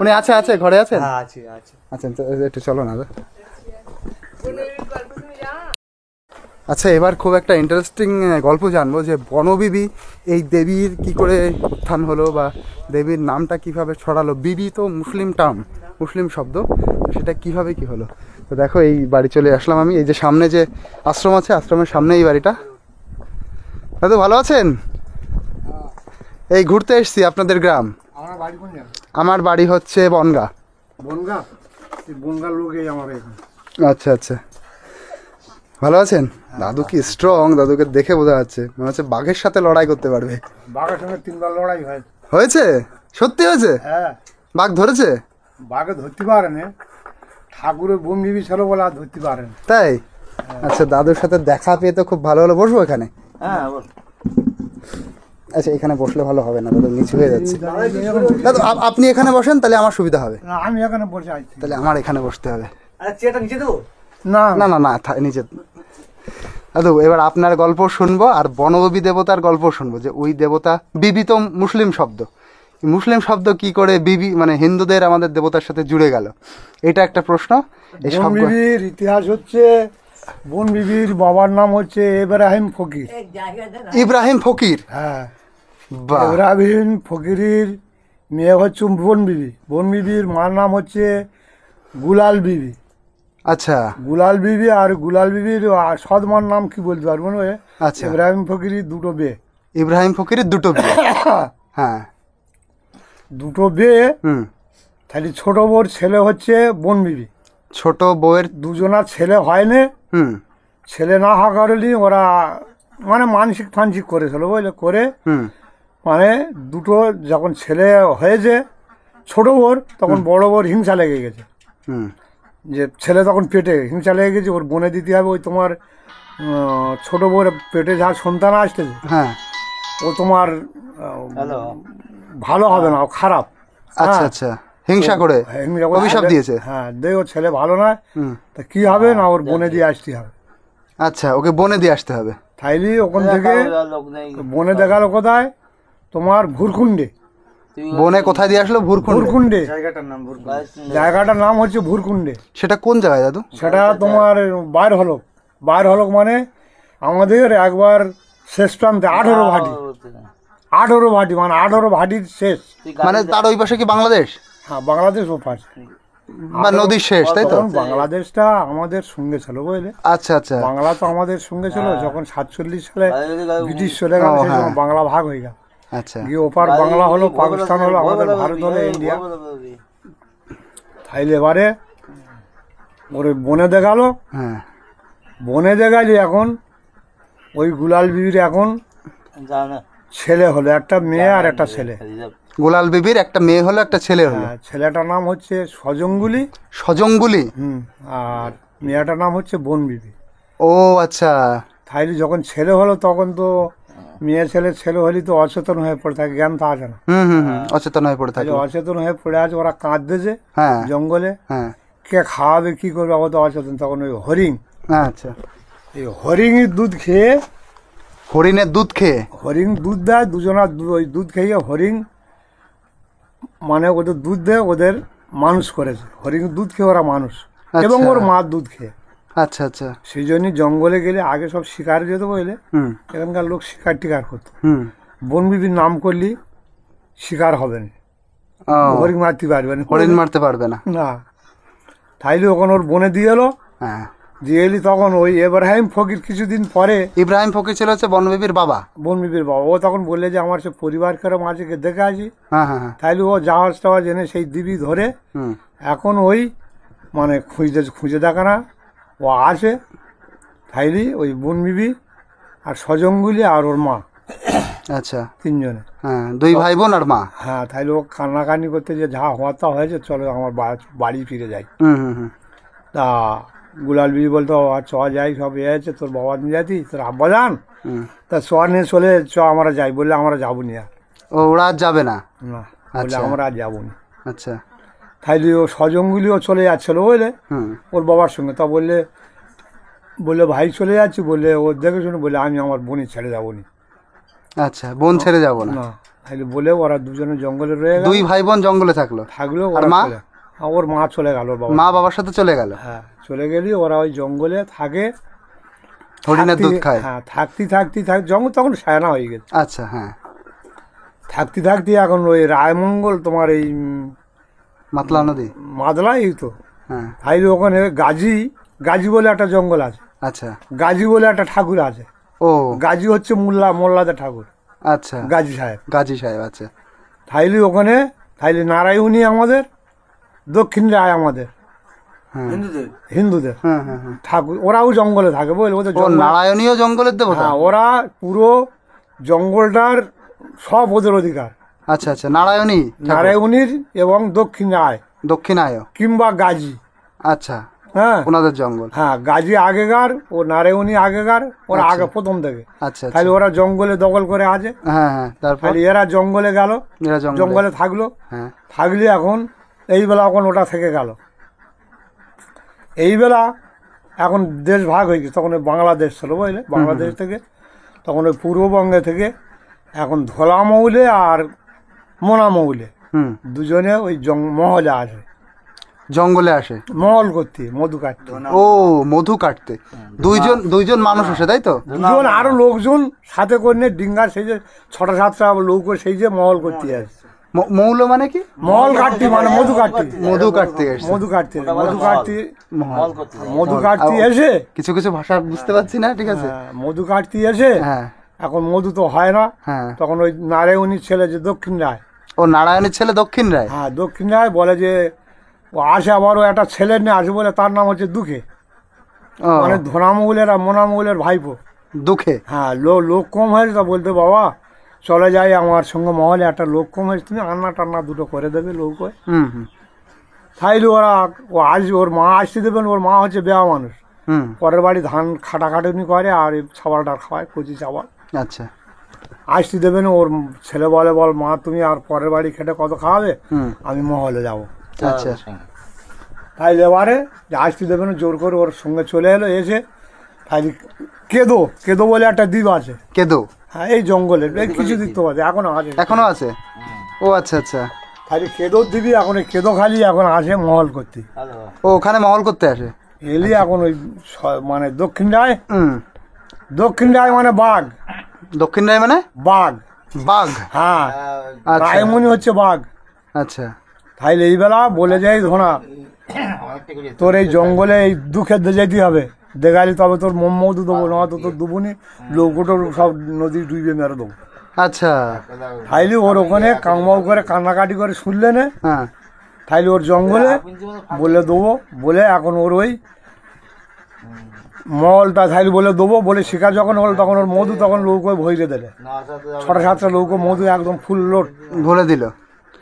উনি আছে ঘরে আছেন? হ্যাঁ আছে আছে। আচ্ছা একটু চলো না দাদা। আচ্ছা এবার খুব একটা ইন্টারেস্টিং গল্প জানবো যে বনবিবি এই দেবীর কি করে উত্থান হলো বা দেবীর নামটা কিভাবে ছড়ালো। বিবি তো মুসলিম টার্ম, মুসলিম শব্দ, সেটা কিভাবে কি হলো। তো দেখো এই বাড়ি চলে আসলাম আমি, এই যে সামনে যে আশ্রম আছে আশ্রমের সামনে এই বাড়িটা। দাদু ভালো আছেন? এই ঘুরতে এসছি আপনাদের গ্রাম। আমার বাড়ি কোন জায়গা? আমার বাড়ি হচ্ছে বনগা। বনগা? বনগার লোক এই আমার এখানে। আচ্ছা আচ্ছা, ভালো আছেন? দাদু কি স্ট্রং, দাদুকে দেখে বোঝা যাচ্ছে মনে হচ্ছে বাঘের সাথে লড়াই করতে পারবে। বাঘের সঙ্গে 3বার লড়াই হয়। হয়েছে? সত্যি হয়েছে? হ্যাঁ, বাঘ ধরেছে? বাঘে ধরতে পারে না, ঠাকুরের বনবিবি ছিল বলে আর ধরতে পারেন। তাই? আচ্ছা দাদুর সাথে দেখা পেয়ে তো খুব ভালো হলো। বসবো এখানে? হ্যাঁ, আচ্ছা এখানে বসলে ভালো হবে না, দাদু নিচু হয়ে যাচ্ছে। দাদু আপনি এখানে বসেন, তাহলে আমার সুবিধা হবে। না, আমি এখানে বসে আছি। তাহলে আমার এখানে বসতে হবে। না না না না নিচে। দাদু এবার আপনার গল্প শুনবো আর বনবিবি দেবতার গল্প শুনবো, যে ওই দেবতা, বিবি তো মুসলিম শব্দ, মুসলিম শব্দ কি করে বিবি মানে হিন্দুদের আমাদের দেবতার সাথে জুড়ে গেল, এটা একটা প্রশ্ন। এই সব বনবিবির ইতিহাস হচ্ছে, বনবিবির বাবার নাম হচ্ছে ইব্রাহিম ফকির। ইব্রাহিম ফকির? হ্যাঁ, বাহ। ইব্রাহিম ফকিরের মেয়ে হচ্ছে বনবিবি। বনবিবির মার নাম হচ্ছে গুলাল বিবি। আচ্ছা গুলাল বিবি, আর গুলাল বিবির সদমার নাম কি বলতে পারবো না। আচ্ছা ইব্রাহিম ফকিরের দুটো মেয়ে। ইব্রাহিম ফকিরের দুটো বিয়ে? হ্যাঁ, দুটো বিয়ে। হুম। তাহলে ছোট বউর ছেলে হচ্ছে বনবিবি। ছোট বউয়ের দুজনার ছেলে হয়নি। হুম ছেলে না হওয়া কারণে ওরা মানে মানসিক ফানসিক করেছিল, বুঝলে, করে হুম মানে দুটো যখন ছেলে হয়েছে ছোট বউর, তখন বড় বউর হিংসা লেগে গেছে। হুম যে ছেলে তখন পেটে হিংসা লেগে গেছে, ওর বনে দিতে হবে। ওই তোমার ছোট বউর পেটে যা সন্তান আসতেছে, হ্যাঁ। ও তোমার ভালো হবে না, ও খারাপ। আচ্ছা হ্যাঁ। আচ্ছা, হিংসা করে হিংসা করে অভিশাপ ছেলে- দিয়েছে। হ্যাঁ, দেখ ওর ছেলে ভালো নয়, হুম। তা কি হবে না, ওর বনে দিয়ে আসতে হবে। আচ্ছা ওকে বনে দিয়ে আসতে হবে। তাইলে ওখান থেকে বনে দেখালো কোথায়, তোমার ভুরকুন্ডে। বনে কোথায় দিয়ে আসলো? ভুরকুন্ডে। ভুরকুন্ডে জায়গাটার নাম ভুলকুন্ড। জায়গাটার নাম হচ্ছে ভুরকুন্ডে। সেটা কোন জায়গায় দাদু? সেটা তোমার বাইর হলক। বাইর হলক মানে আমাদের একবার শেষ প্রান্তে 18 ভাটি। 18 ভাটি মানে 18 ভাটির শেষ। মানে তার ওই পাশে কি বাংলাদেশ? হ্যাঁ, বাংলাদেশ ওপার। বা নদীর শেষ, তাই তো? তখন বাংলাদেশটা আমাদের সঙ্গে ছিল, বুঝলে। আচ্ছা আচ্ছা। বাংলা তো আমাদের সঙ্গে ছিল, যখন 47 সালে ব্রিটিশ চলে গেল, ও, সেই হ্যাঁ। সময় বাংলা ভাগ হয়ে গেল। আচ্ছা গিয়ে ওপার বাংলা হলো, পাকিস্তান হলো, আমাদের ভারত হলো, ইন্ডিয়া। তাইলে এবারে ওর বনে দেখালো। হ্যাঁ। বনে দেখালি এখন ওই গুলাল বিবির এখন ছেলে হলো, একটা মেয়ে আর একটা ছেলে। গোলাল বিবির একটা মেয়ে হলো, একটা ছেলে হলো। হ্যাঁ, ছেলেটার নাম হচ্ছে সজঙ্গুলি। সজঙ্গুলি? আর মেয়েটার নাম হচ্ছে বন বিবি। ও আচ্ছা। তাইলে যখন ছেলে হলো, তখন তো মেয়ে ছেলে হলি তো অচেতন হয়ে পড়ে থাকে, জ্ঞান তো আসে না। অচেতন হয়ে পড়ে থাকে। তাহলে অচেতন হয়ে পড়ে আছে, ওরা কাঁদতেছে হ্যাঁ জঙ্গলে। হ্যাঁ। কে খাওয়াবে কি করবে, ও তো অচেতন। তখন ওই হরিণ, আচ্ছা, এই হরিণের দুধ খেয়ে, হরিণের দুধ খেয়ে? হরিণ দুধ দেয়, দুজনার ওই দুধ খেয়ে হরিণ মানে ওদের দুধ দেয়, ওদের মানুষ করেছে। হরিণ দুধ খেয়ে ওরা মানুষ, এবং ওর মার দুধ খেয়ে। আচ্ছা আচ্ছা। সেই জন্যই জঙ্গলে গেলে আগে সব শিকার যেত, বুঝলে। হুম এখানকার লোক শিকার টিকার করতো। হুম। বন বিবির নাম করলি শিকার হবে না, ও, হরিণ মারতে পারবে না, হরিণ মারতে পারবে না। না। তাইলে ওখানে ওর বনে দিয়ে এলো। হ্যাঁ। দিয়ে এলি তখন ওই ইব্রাহিম ফকির কিছুদিন পরে, ইব্রাহিম ফকির ছিল হচ্ছে বনবিবির বাবা। বন বিবির বাবা, ও তখন বললে যে আমার সে পরিবার করে মাঝে দেখে আসি। হ্যাঁ হ্যাঁ হ্যাঁ। তাইলে ও জাহাজ টাওয়াজ এনে সেই দিবি ধরে হুম। এখন ওই মানে খুঁজে দেখা না, ও আসে। থাইলি ওই বোন বিবি আর সজঙ্গুলি আর ওর মা আচ্ছা, 3 জনে। হ্যাঁ, 2 ভাই বোন আর মা। হ্যাঁ, তাইলে ও কান্নাকানি করতে যে যা হওয়াটা হয়েছে, চলো আমার বাড়ি ফিরে যাই। হুম হুম হুম। তা গুলাল বিবি বলতো চ যাই, সব আছে, তোর বাবা নিয়ে যাতি, তোর আব্বা যান, তা চ নিয়ে চলে আমরা যাই। বললে আমরা যাবো নি আর। ও, ওরা আর যাবে না? না, বললে আচ্ছা। আমরা আর যাবো না। আচ্ছা। তাইলে ও সজঙ্গুলিও চলে যাচ্ছিল বুঝলে, হুম। ওর বাবার সঙ্গে। তা বললে ভাই চলে যাচ্ছি, বললে ও দেখে শুনে বলে আমি আমার বোনই ছেড়ে যাবো নি। আচ্ছা, বোন ছেড়ে যাবো না? না, তাইলে বলে ওরা দুজনে জঙ্গলে রয়ে গেল। 2 ভাই বোন জঙ্গলে থাকলো? থাকলো। আর ওরা মা? ওর মা চলে গেল, ওর বাবা। মা বাবার সাথে চলে গেল? হ্যাঁ, চলে গেলি। ওরা ওই জঙ্গলে থাকে, হরিণের দুধ খায়? হ্যাঁ, থাকতে জঙ্গল তখন সায়না হয়ে গেছে। আচ্ছা, হ্যাঁ। থাকতে এখন ওই রায়মঙ্গল তোমার এই মাতলা নদী? মাদলা, এই তো। হ্যাঁ। তাইলে ওখানে গাজী বলে একটা জঙ্গল আছে। আচ্ছা। গাজী বলে একটা ঠাকুর আছে। ও, গাজী হচ্ছে মোল্লাদের ঠাকুর। আচ্ছা, গাজী সাহেব। গাজী সাহেব। আচ্ছা। তাইলে ওখানে নারায়ণী আমাদের, দক্ষিণ রায় আমাদের হিন্দুদের হ্যাঁ হ্যাঁ হ্যাঁ। ঠাকুর। ওরাও জঙ্গলে থাকে বলে, ওদের ও, নারায়ণীয় জঙ্গলের দেবতা? হ্যাঁ, ওরা পুরো জঙ্গলটার সব ওদের অধিকার। আচ্ছা আচ্ছা, নারায়ণী ঠাকুর। নারায়ণীর এবং দক্ষিণ রায় দক্ষিণায় কিংবা গাজী। আচ্ছা, হ্যাঁ ওনাদের জঙ্গল। হ্যাঁ, গাজী আগেকার ও নারায়ণী আগেকার, ওরা আগে প্রথম থেকে। আচ্ছা তাহলে ওরা জঙ্গলে দখল করে আছে। হ্যাঁ হ্যাঁ, তারপর? তাহলে এরা জঙ্গলে গেল, এরা জঙ্গলে থাকলো। হ্যাঁ। থাকলে এখন এই বেলা এখন ওটা থেকে গেল। এই বেলা এখন দেশ ভাগ হয়ে গেছে। তখন ওই বাংলাদেশ ছিল বুঝলে, বাংলাদেশ থেকে তখন ওই পূর্ববঙ্গে থেকে এখন ধোলা মৌলে আর মোনা মৌলে হুম। দুজনে ওই মহলে আসে, জঙ্গলে আসে মহল করতে, মধু কাটতে। ও, মধু কাটতে দুইজন মানুষ আসে, তাই তো? দুজন আরো লোকজন সাথে করে ডিঙ্গার সেই যে 6-7টা লোক সেই যে মহল করতে আসে। মৌল মানে কি? মহল কাটতে মানে মধু কাটতে। মধু কাটতে এসে? মধু কাটতে এসে কিছু কিছু ভাষা বুঝতে পারছি না, ঠিক আছে। মধু কাটতে এসে হ্যাঁ। এখন মধু তো হয় না। হ্যাঁ। তখন ওই নারায়ণীর ছেলে যে দক্ষিণ রায়, ও, নারায়ণের ছেলে দক্ষিণ রায়? হ্যাঁ, দক্ষিণ রায় বলে যে ও আসে, আবারও একটা ছেলের নিয়ে আসে বলে, তার নাম হচ্ছে দুঃখে, ও, মানে ধনামৌলের আর মোনামৌলের ভাইপো। দুঃখে? হ্যাঁ, লোক কম হয়েছে। তা বলতে বাবা চলে যাই আমার সঙ্গে মহলে, একটা লোক কম হয়েছে, তুমি রান্না টান্না দুটো করে দেবে লোক হয়ে। হুম হুম তাইলে ওর মা আসতে দেবেন। ওর মা হচ্ছে বেয়া মানুষ, হুম। পরের বাড়ি ধান খাটাখাটুনি করে আর এই ছাবালটা খাওয়ায়, কচি ছাবাল। আচ্ছা। আসতে দেবেন। ওর ছেলে বল মা তুমি আর পরের বাড়ি খেটে কত খাওয়াবে, আমি মহলে যাব। আচ্ছা। তাইলে এবারে যে আসতে দেবেন, জোর করে ওর সঙ্গে চলে এলো। এসে তাইলে কেদো বলে একটা দ্বীপ আছে। কেদো? হ্যাঁ, এই জঙ্গলের এই কিছু দিক তো আছে, এখনো আছে? ও, আচ্ছা আচ্ছা। তাহলে কেদোর দিবি। এখন এই কেদো খালি এখন আসে মহল করতে। ও, ওখানে মহল করতে আসে? এলি এখন ওই মানে দক্ষিণ রায়। হুম। দক্ষিণ রায় মানে বাঘ। দক্ষিণ রায় মানে বাঘ? বাঘ? হ্যাঁ, আচ্ছা রায়মণি হচ্ছে বাঘ। আচ্ছা। তাইলে এই বেলা বলে যাই ধোনা, তোর এই জঙ্গলে এই দুঃখের যেতে হবে, দেখালি তবে তোর মধু দেবো, না তো তোর দুবুনি লৌকোটোর সব নদী ডুবে মেরে দেবো। আচ্ছা। তাইলে ওর ওখানে কাংমাউ করে কান্নাকাটি করে শুনলে না। হ্যাঁ। তাইলে ওর জঙ্গলে বলে দেবো, বলে এখন ওর ওই মলটা তাইলে বলে দেবো, বলে শিকার যখন হল তখন ওর মধু তখন লৌকোয় ভরে দিলে, 6-7টা লৌকো মধু একদম ফুল লোড ভরে দিল,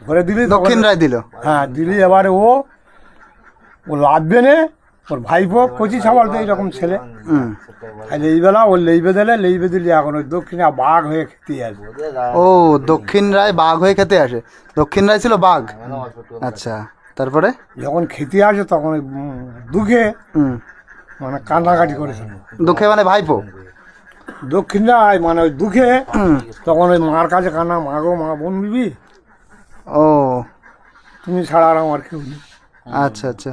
ভরে দিলি। দক্ষিণ রায় দিল? হ্যাঁ, দিলি। এবারে ও লাভবে না, ওর ভাইপো কচি ছাবাল তো এইরকম ছেলে। তাহলে এই বেলা ও লেইবে দিলি। এখন ওই দক্ষিণা বাঘ হয়ে খেতে আসবে। ও, দক্ষিণ রায় বাঘ হয়ে খেতে আসে? দক্ষিণ রায় ছিল বাঘ? আচ্ছা, তারপরে যখন খেতে আসে তখন ওই দুঃখে মানে কান্নাকাটি করেছিল। দুঃখে মানে ভাইপো? দক্ষিণ রায় মানে ওই দুঃখে তখন ওই মার কাছে কান্না, মা গো মা, বোন বিবি ও, তুমি ছাড়া আর আমার কেউ নেই। আচ্ছা আচ্ছা।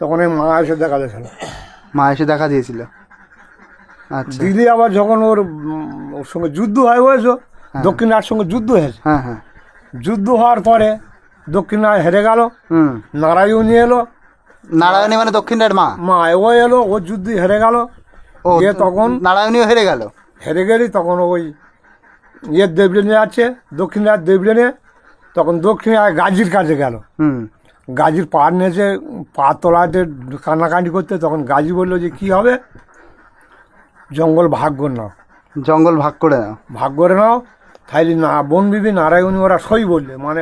তখন ওই মা এসে দেখা দিয়েছিল। মা এসে দেখা দিয়েছিল? আচ্ছা। দিদি আবার যখন ওর সঙ্গে যুদ্ধ হয় হয়েছে, দক্ষিণ রায়ের সঙ্গে যুদ্ধ হয়েছে। হ্যাঁ হ্যাঁ। যুদ্ধ হওয়ার পরে দক্ষিণ রায় হেরে গেল। নারায়ণী এলো। নারায়ণী মানে দক্ষিণ রায়ের মা? মা ও এলো, ও যুদ্ধ হেরে গেল। ও, তখন নারায়ণীও হেরে গেল? হেরে গেলি তখন ওই দেবলেনে আছে, দক্ষিণ রায়ের দেবলেনে। তখন দক্ষিণ রায় গাজীর কাছে গেল। গাজীর পাড় নিয়েছে, পা তোলাতে কান্নাকাটি করতে, তখন গাজী বললো যে কি হবে, জঙ্গল ভাগ করে নাও, জঙ্গল ভাগ করে নাও। ভাগ করে নাও। তাইলে না বন বিবি নারায়ণী ওরা সই বললে, মানে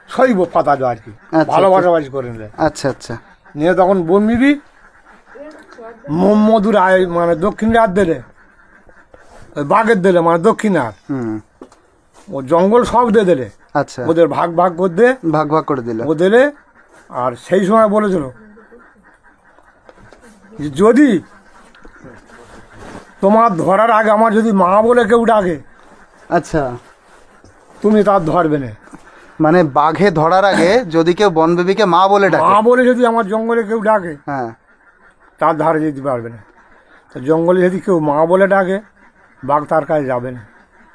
সইব পাতা দেওয়া আর কি, আচ্ছা, ভালোবাসাবাসি করে নিলে। আচ্ছা আচ্ছা। নিয়ে তখন বন বিবি মধুর আয় মানে দক্ষিণ রাত দিলে, ওই বাঘের দিলে মানে দক্ষিণ হাত, হুম, ও জঙ্গল সব দিয়ে দিলে, আচ্ছা, ওদের ভাগ ভাগ করে দিয়ে ভাগ ভাগ করে দিল। ও দিলে। আর সেই সময় বলেছিল যে যদি তোমার ধরার আগে আমার যদি মা বলে কেউ ডাকে, আচ্ছা, তুমি তার ধরবে না। মানে বাঘে ধরার আগে যদি কেউ বনবিবিকে মা বলে ডাকে, মা বলে যদি আমার জঙ্গলে কেউ ডাকে, হ্যাঁ, তার ধারে যেতে পারবে না। তো জঙ্গলে যদি কেউ মা বলে ডাকে, বাঘ তার কাছে যাবে না।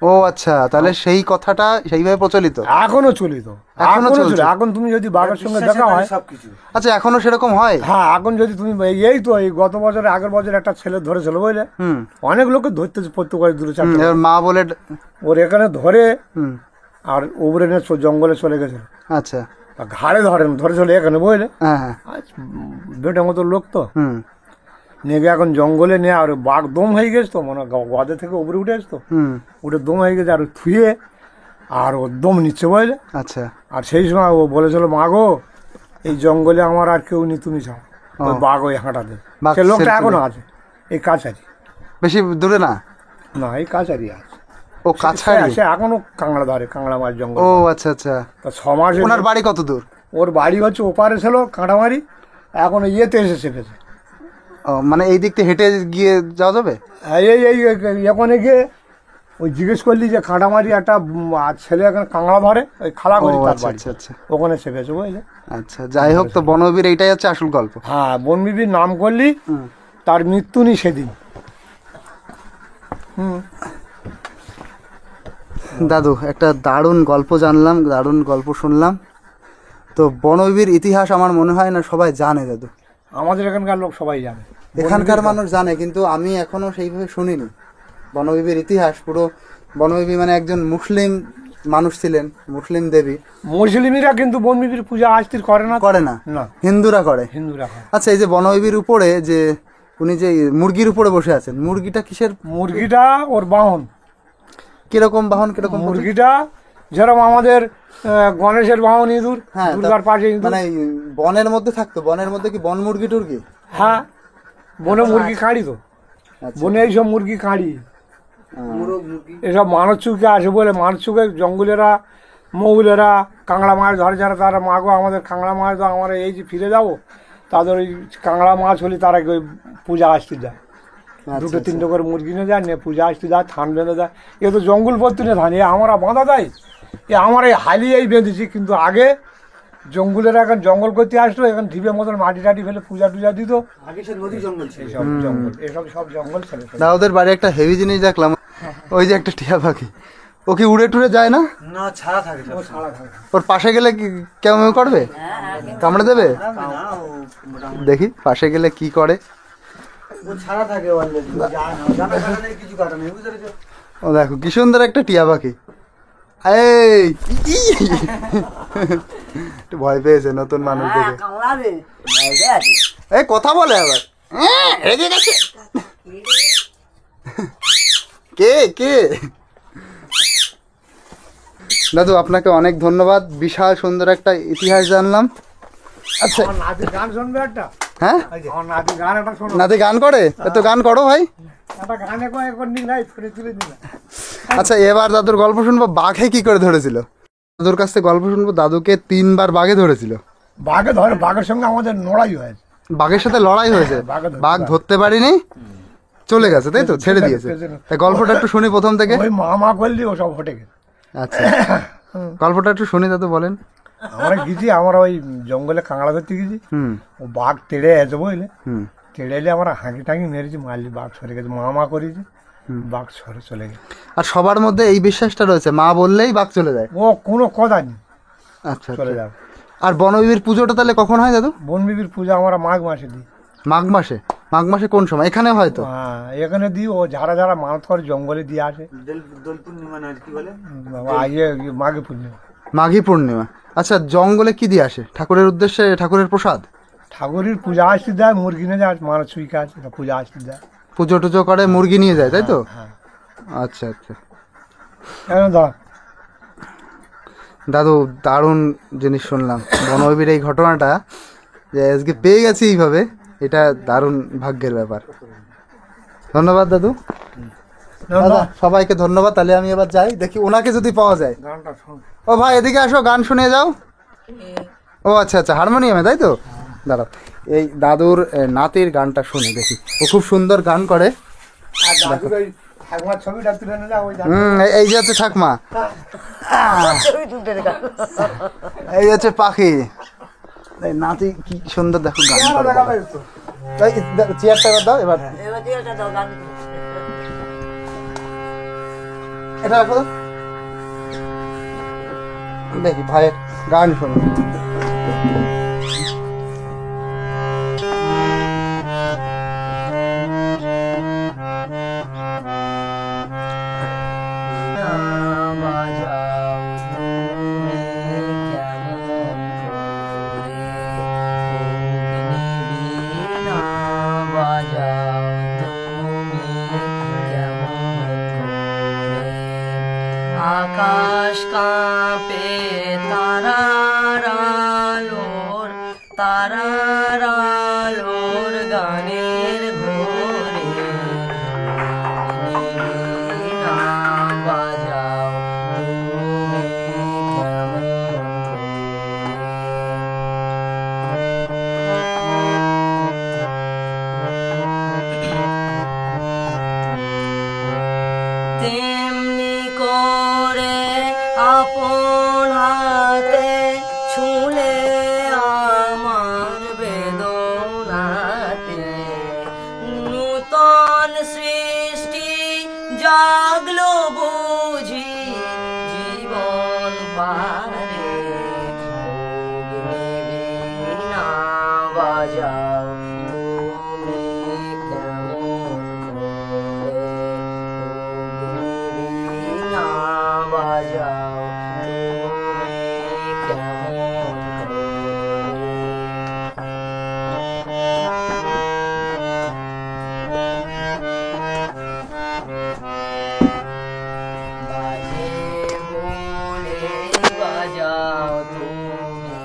ও আচ্ছা, তাহলে সেই কথাটা সেইভাবে প্রচলিত। এখনো চলিত, এখনো চলছে। এখন তুমি যদি বাঘের সঙ্গে দেখা হয়, সবকিছু আচ্ছা, এখনো সেরকম হয়? হ্যাঁ, এখন যদি তুমি এই তো এই গত বছরে আগের বছর একটা ছেলে ধরেছিল বুঝলে, হুম, অনেক লোকে ধরতেছে প্রত্যেক করে দুটো চারটে, এবার মা বলে ওর এখানে ধরে হুম, আর ওপরে নিয়ে জঙ্গলে চলে গেছিল। আচ্ছা, আর ঘাড়ে ধরেছিল এখানে বুঝলে, হ্যাঁ হ্যাঁ, বেটার মতো লোক তো হুম নিয়ে গিয়ে এখন জঙ্গলে নিয়ে, আর বাঘ দম হয়ে গেছে তো, মানে গদে থেকে উপরে উঠে আসতো, হুম, উঠে দম হয়ে গেছে, আর থুয়ে আর ও দম নিচ্ছে বুঝলে। আচ্ছা, আর সেই সময় ও বলেছিল, মা গো এই জঙ্গলে আমার আর কেউ নি, তুমি চাও। ওই বাঘ ওই হাঁটাতে, বাঘ সে লোকটা ছেড়ে এখনো চলে। আছে এই কাছারি, বেশি দূরে না? না এই কাছারি আছে, ও কাছাড়ি? সে এখনো কাংড়া ধরে, কাংড়া মাছ জঙ্গল। ও আচ্ছা আচ্ছা। তা 6 মাস ওনার বাড়ি কত দূর? ওর বাড়ি হচ্ছে ওপারে ছিল কাঁটামারি, এখন ইয়েতে এসে চেপেছে। ও মানে এই দিক থেকে হেঁটে গিয়ে যাওয়া যাবে? এই এই এখানে গিয়ে ওই জিজ্ঞেস করলি যে কাঁটামারি একটা ছেলে এখানে কাঁকড়া ধরে, ওই খালা ও করি তার আচ্ছা বাড়ি, আচ্ছা আচ্ছা ওখানে চেপেছে বুঝলে। আচ্ছা, যাই হোক, তো বনবীর এইটাই হচ্ছে আসল গল্প। হ্যাঁ, বনবিবির নাম করলি, তার মৃত্যু নি সেদিন। দাদু, একটা দারুণ গল্প জানলাম, দারুণ গল্প শুনলাম। তো বনবিবির ইতিহাস আমার মনে হয় না সবাই জানে দাদু। আমাদের এখানকার লোক সবাই জানে, এখানকার মানুষ জানে, কিন্তু আমি এখনো সেইভাবে শুনিনি বনবিবির ইতিহাস। পুরো বনবিবি মানে একজন মুসলিম মানুষ ছিলেন, মুসলিম দেবী। মুসলিমরা কিন্তু বনবিবির পূজা আস্তির করে না, করে না, না হিন্দুরা করে। হিন্দুরা করে। আচ্ছা, এই যে বনবিবির উপরে যে উনি যে মুরগির উপরে বসে আছেন, মুরগিটা কিসের? মুরগিটা ওর বাহন। কিরকম বাহন, কিরকম? মুরগিটা যেরকম আমাদের গণেশের বাহন ইঁদুর, হ্যাঁ, দুর্গার পাশে ইঁদুর। মানে বনের মধ্যে থাকতো, বনের মধ্যে কি বন মুরগি টুরগি? হ্যাঁ, বনে মুরগি কাঁড়ি তো, আচ্ছা। বনে এইসব মুরগি কাঁড়ি, এসব মানব চুকে আসে বলে, মানব চুকে জঙ্গলেরা মৌলেরা কাঁকড়া মাছ ধরে যারা, তারা মাগো আমাদের কাঁকড়া মাছ দাও, আমরা এই যে ফিরে যাবো, তাদের ওই কাঁকড়া মাছ হলে তারা ওই পূজা আসতে যায়, দুটো তিনটে করে মুরগি নিয়ে যায়, নিয়ে পূজা আসতে যায়, থান বেঁধে যায়। এ তো জঙ্গল পত্তি নিয়ে ধান, এ আমরা বাঁধা দেয়, এ আমরা এই হালিয়েই বেঁধেছি। কিন্তু আগে জঙ্গলের এখন জঙ্গল করতে আসতো, এখন ঢিপের মতন মাটি টাটি ফেলে পূজা টুজা দিত। আগে সে নদী জঙ্গল ছিল। এইসব জঙ্গল, এসব সব জঙ্গল ছেড়ে না, ওদের বাড়ি একটা হেভি জিনিস দেখলাম, ওই যে একটা টিয়া পাখি, ও কি উড়ে টুড়ে যায় না? না, ছাড়া থাকে সব। ওর পাশে গেলে কি কেমন করবে? কামড়ে দেবে? না, ও মোটামুটি দেখি পাশে গেলে কি করে। ও ছাড়া থাকে অলরেডি, যায় না, জানা কাটা নেই, কিছু কাটা নেই, বুঝতে পেরেছো? ও দেখো কি সুন্দর একটা টিয়া পাখি। এই একটু ভয় পেয়েছে নতুন মানুষ দেখে। কামড়া রে, বাইরে আছে। এই কথা বলে আবার, রেগে গেছে। কে কে? দাদু, আপনাকে অনেক ধন্যবাদ, বিশাল সুন্দর একটা ইতিহাস জানলাম। আচ্ছা, আমার নাতি গান শুনবে একটা, হ্যাঁ, আমার নাতি গান একটা শোনো, নাতি গান করে? এত গান করো ভাই। একটা গানে এখন নি নাই ফিরে তুলে দিবে। আচ্ছা, এবার দাদুর গল্প শুনবো, বাঘে কি করে ধরেছিল। দাদুর কাছ থেকে গল্প শুনবো, দাদুকে 3 বার বাঘে ধরেছিল। বাঘে ধরে, বাঘের সঙ্গে আমাদের লড়াই হয়েছে, বাঘের সাথে লড়াই হয়েছে, বাঘ ধরতে পারিনি, চলে গেছে, তাই তো, ছেড়ে দিয়েছে। তাই গল্পটা একটু শুনি প্রথম থেকে। ওই মা করলি ও সব হটে গেছে। আচ্ছা, গল্পটা একটু শুনি দাদু, বলেন। আমরা গেছি, আমরা ওই জঙ্গলে কাঁকড়া ধরতে গেছি, হুম ও বাঘ তেড়ে আছে বুঝলে, হুম তেড়ে এলে আমরা হাঁকি টাঁকি মেরেছি, মারলি বাঘ সরে গেছে, মা করেছি, বাঘ সরে চলে গেছে। আর সবার মধ্যে এই বিশ্বাসটা রয়েছে, মা বললেই বাঘ চলে যায়। ও কোনো কথা নেই, আচ্ছা, চলে আচ্ছা। যাবে। আর বনবিবির পুজোটা তাহলে কখন হয় দাদু? বনবিবির পূজা আমরা মাঘ মাসে দিই। মাঘ মাসে? মাঘ মাসে কোন সময়? এখানে হয়তো। হ্যাঁ, এখানে দিই, ও যারা যারা মানত করে জঙ্গলে দিয়ে আসে। দোল পূর্ণিমা না কি বলে? ইয়ে মাঘে পূর্ণিমা। মাঘী পূর্ণিমা। আচ্ছা, জঙ্গলে কি দিয়ে আসে ঠাকুরের উদ্দেশ্যে, ঠাকুরের প্রসাদ? ঠাকুরের পূজা আসতে দেয়, মুরগি নিয়ে যায়, মারা চুই কাজ, এটা পূজা আসতে দেয়। পুজো টুজো করে মুরগি নিয়ে যায়, তাই তো? হ্যাঁ। আচ্ছা আচ্ছা কেন দাঁড়া, দাদু, দারুণ জিনিস শুনলাম বনবির এই ঘটনাটা, যে আজকে পেয়ে গেছি এইভাবে, এটা দারুণ ভাগ্যের ব্যাপার। ধন্যবাদ দাদু। দাদা, সবাইকে ধন্যবাদ। তাহলে আমি এবার যাই, দেখি ওনাকে যদি পাওয়া যায়। গানটা শোন। ও ভাই, এদিকে আসো, গান শুনে যাও। ও আচ্ছা আচ্ছা, হারমোনিয়ামে, তাই তো? দাঁড়াও, এই দাদুর নাতির গানটা শুনে দেখি, ও খুব সুন্দর গান করে। আর দাদুর ওই ঠাকুমার ছবিটা তুলে নিলে ওই এই যে হচ্ছে ঠাকমা, এই হচ্ছে পাখি, এই নাতি কি সুন্দর দেখো গান করে। এই চেয়ারটা এবার দাও, এবার এটা রাখো তো। দেখি ভাইয়ের গান শোনো। আকাশ কাঁপে তারার আলোর গানের ঘোরে, বীণা বাজাও তুমি কেমন করে। তেমনি করে আপন হাতে ছুলে আমার বেদনাতে নূতন সৃষ্টি জাগলো বুঝি জীবন পারে, বীণা বাজাও তুমি কেমন করে, বীণা বাজাও তুমি কেমন করে। বাজে বলে বাজাও তুমি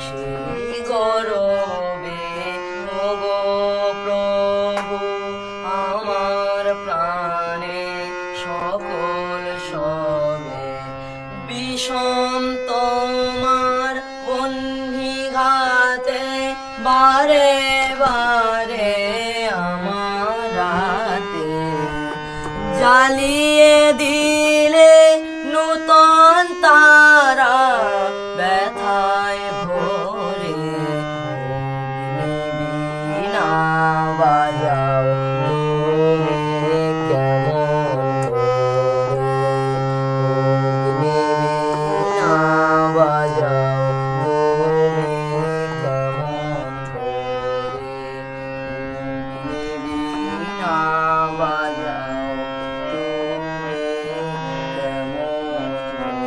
সেই গরবে, ওগো প্রভু আমার প্রাণে সকল সবে, বিষম তোমার বহ্নি ঘাতে বারে বারে আমার রাতে, জ্বালিয়ে দিলে নূতন তারা ব্যথায় ভরে, বীণা বাজাও তুমি কেমন করে, বীণা বাজাও তুমি কেমন করে, বীণা বাজাও তুমি কেমন করে।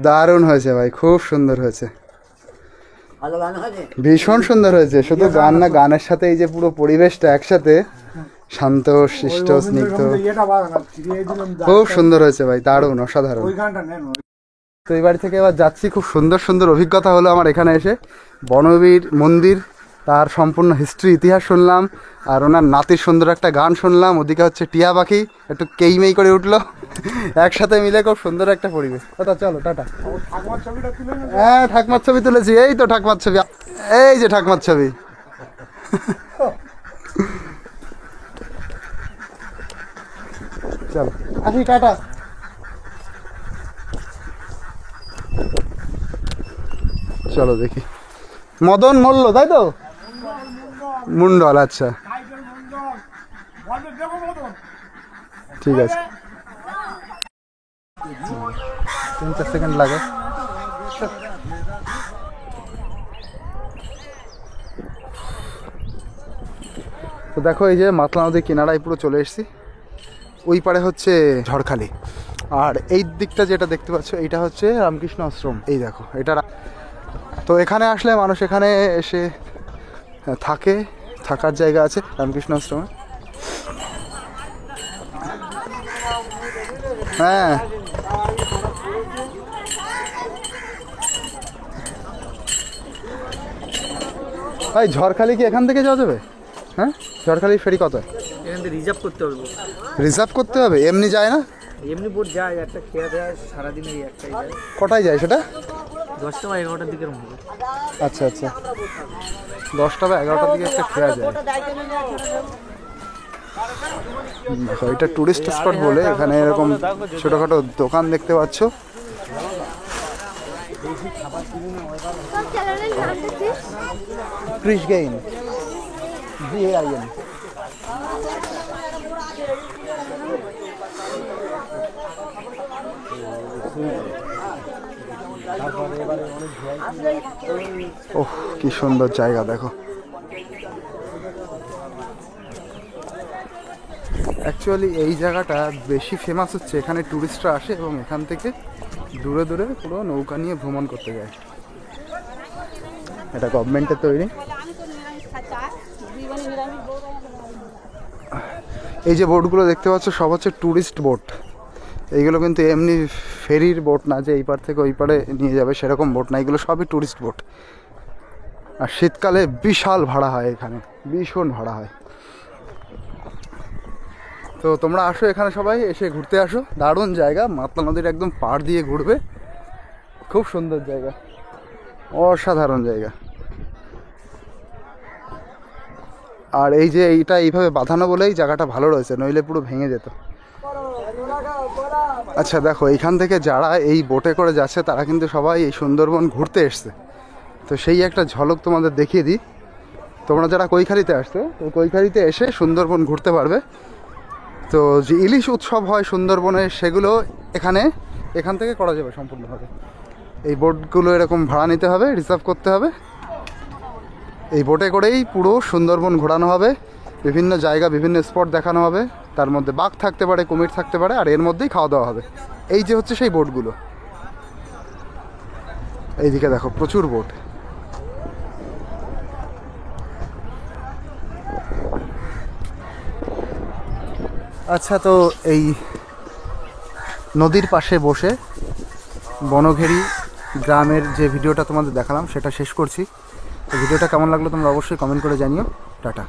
দারুণ হয়েছে ভাই, খুব সুন্দর হয়েছে, ভীষণ সুন্দর হয়েছে। শুধু গান না, গানের সাথে এই যে পুরো পরিবেশটা একসাথে, শান্ত শিষ্ট স্নিগ্ধ, খুব সুন্দর হয়েছে ভাই, দারুণ, অসাধারণ। ওই গানটা নেন। তো এই বাড়ি থেকে এবার যাচ্ছি, খুব সুন্দর সুন্দর অভিজ্ঞতা হলো আমার এখানে এসে। বনবীর মন্দির, তার সম্পূর্ণ হিস্ট্রি, ইতিহাস শুনলাম, আর ওনার নাতির সুন্দর একটা গান শুনলাম। ওদিকে হচ্ছে টিয়া পাখি একটু কেইমেই করে উঠলো, একসাথে মিলে খুব সুন্দর একটা পরিবেশ। কথা, চলো টাটা। হ্যাঁ, ঠাকমার ছবি তুলেছি, এই তো ঠাকমার ছবি, এই যে ঠাকমার ছবি। চলো আসি, টাটা। চলো দেখি, মদন মল্ল, তাই তো? মুন্ডল, আচ্ছা ঠিক আছে, 3-4 সেকেন্ড লাগে। তো দেখো, এই যে মাতলা নদীর কিনারায় পুরো চলে এসেছি। ওই পারে হচ্ছে ঝড়খালি, আর এই দিকটা যেটা দেখতে পাচ্ছ এটা হচ্ছে রামকৃষ্ণ আশ্রম। এই দেখো এটা। তো এখানে আসলে মানুষ এখানে এসে থাকে, থাকার জায়গা আছে রামকৃষ্ণ আশ্রমে। হ্যাঁ ভাই, ঝড়খালি কি এখান থেকে যাওয়া যাবে? হ্যাঁ, ঝড়খালি ফেরি কত? এখান থেকে রিজার্ভ করতে হবে। রিজার্ভ করতে হবে, এমনি যায় না? এমনি বোট যায়, একটা খেয়া দেয় সারাদিনে একটাই যায়। কটায় যায় সেটা? 10টা বা 11টার দিকের মধ্যে। আচ্ছা আচ্ছা, 10টা বা 11টার দিকে একটা খেয়া যায়। দেখো এটা টুরিস্ট স্পট বলে এখানে এরকম ছোটোখাটো দোকান দেখতে পাচ্ছ। Krrish gain, GAIN। ওহ কি সুন্দর জায়গা দেখো। অ্যাকচুয়ালি এই জায়গাটা বেশি ফেমাস হচ্ছে, এখানে টুরিস্টরা আসে এবং এখান থেকে দূরে দূরে পুরো নৌকা নিয়ে ভ্রমণ করতে যায়। এটা গভর্নমেন্টের তৈরি। এই যে বোটগুলো দেখতে পাচ্ছ সব হচ্ছে ট্যুরিস্ট বোট। এইগুলো কিন্তু এমনি ফেরির বোট না যে এই পার থেকে ওই পারে নিয়ে যাবে, সেরকম বোট না, এগুলো সবই ট্যুরিস্ট বোট। আর শীতকালে বিশাল ভাড়া হয়, এখানে ভীষণ ভাড়া হয়। তো তোমরা আসো এখানে, সবাই এসে ঘুরতে আসো। দারুণ জায়গা, মাতলা নদীর একদম পাড় দিয়ে ঘুরবে, খুব সুন্দর জায়গা, অসাধারণ জায়গা। আর এই যে এইটা এইভাবে বাঁধানো বলেই জায়গাটা ভালো রয়েছে, নইলে পুরো ভেঙে যেত। আচ্ছা দেখো, এইখান থেকে যারা এই বোটে করে যাচ্ছে তারা কিন্তু সবাই এই সুন্দরবন ঘুরতে এসছে। তো সেই একটা ঝলক তোমাদের দেখিয়ে দিই। তোমরা যারা কৈখালিতে আসছো, তো কৈখালিতে এসে সুন্দরবন ঘুরতে পারবে। তো যে ইলিশ উৎসব হয় সুন্দরবনে, সেগুলো এখান থেকে করা যাবে সম্পূর্ণভাবে। এই বোটগুলো এরকম ভাড়া নিতে হবে, রিজার্ভ করতে হবে। এই বোটে করেই পুরো সুন্দরবন ঘোরানো হবে, বিভিন্ন জায়গা বিভিন্ন স্পট দেখানো হবে। তার মধ্যে বাঘ থাকতে পারে, কুমির থাকতে পারে, আর এর মধ্যেই খাওয়া দাওয়া হবে। এই যে হচ্ছে সেই বোটগুলো, এইদিকে দেখো প্রচুর বোট। আচ্ছা, তো এই নদীর পাশে বসে বনঘেরি গ্রামের যে ভিডিওটা তোমাদের দেখালাম সেটা শেষ করছি। তো ভিডিওটা কেমন লাগলো তোমরা অবশ্যই কমেন্ট করে জানিও। টাটা।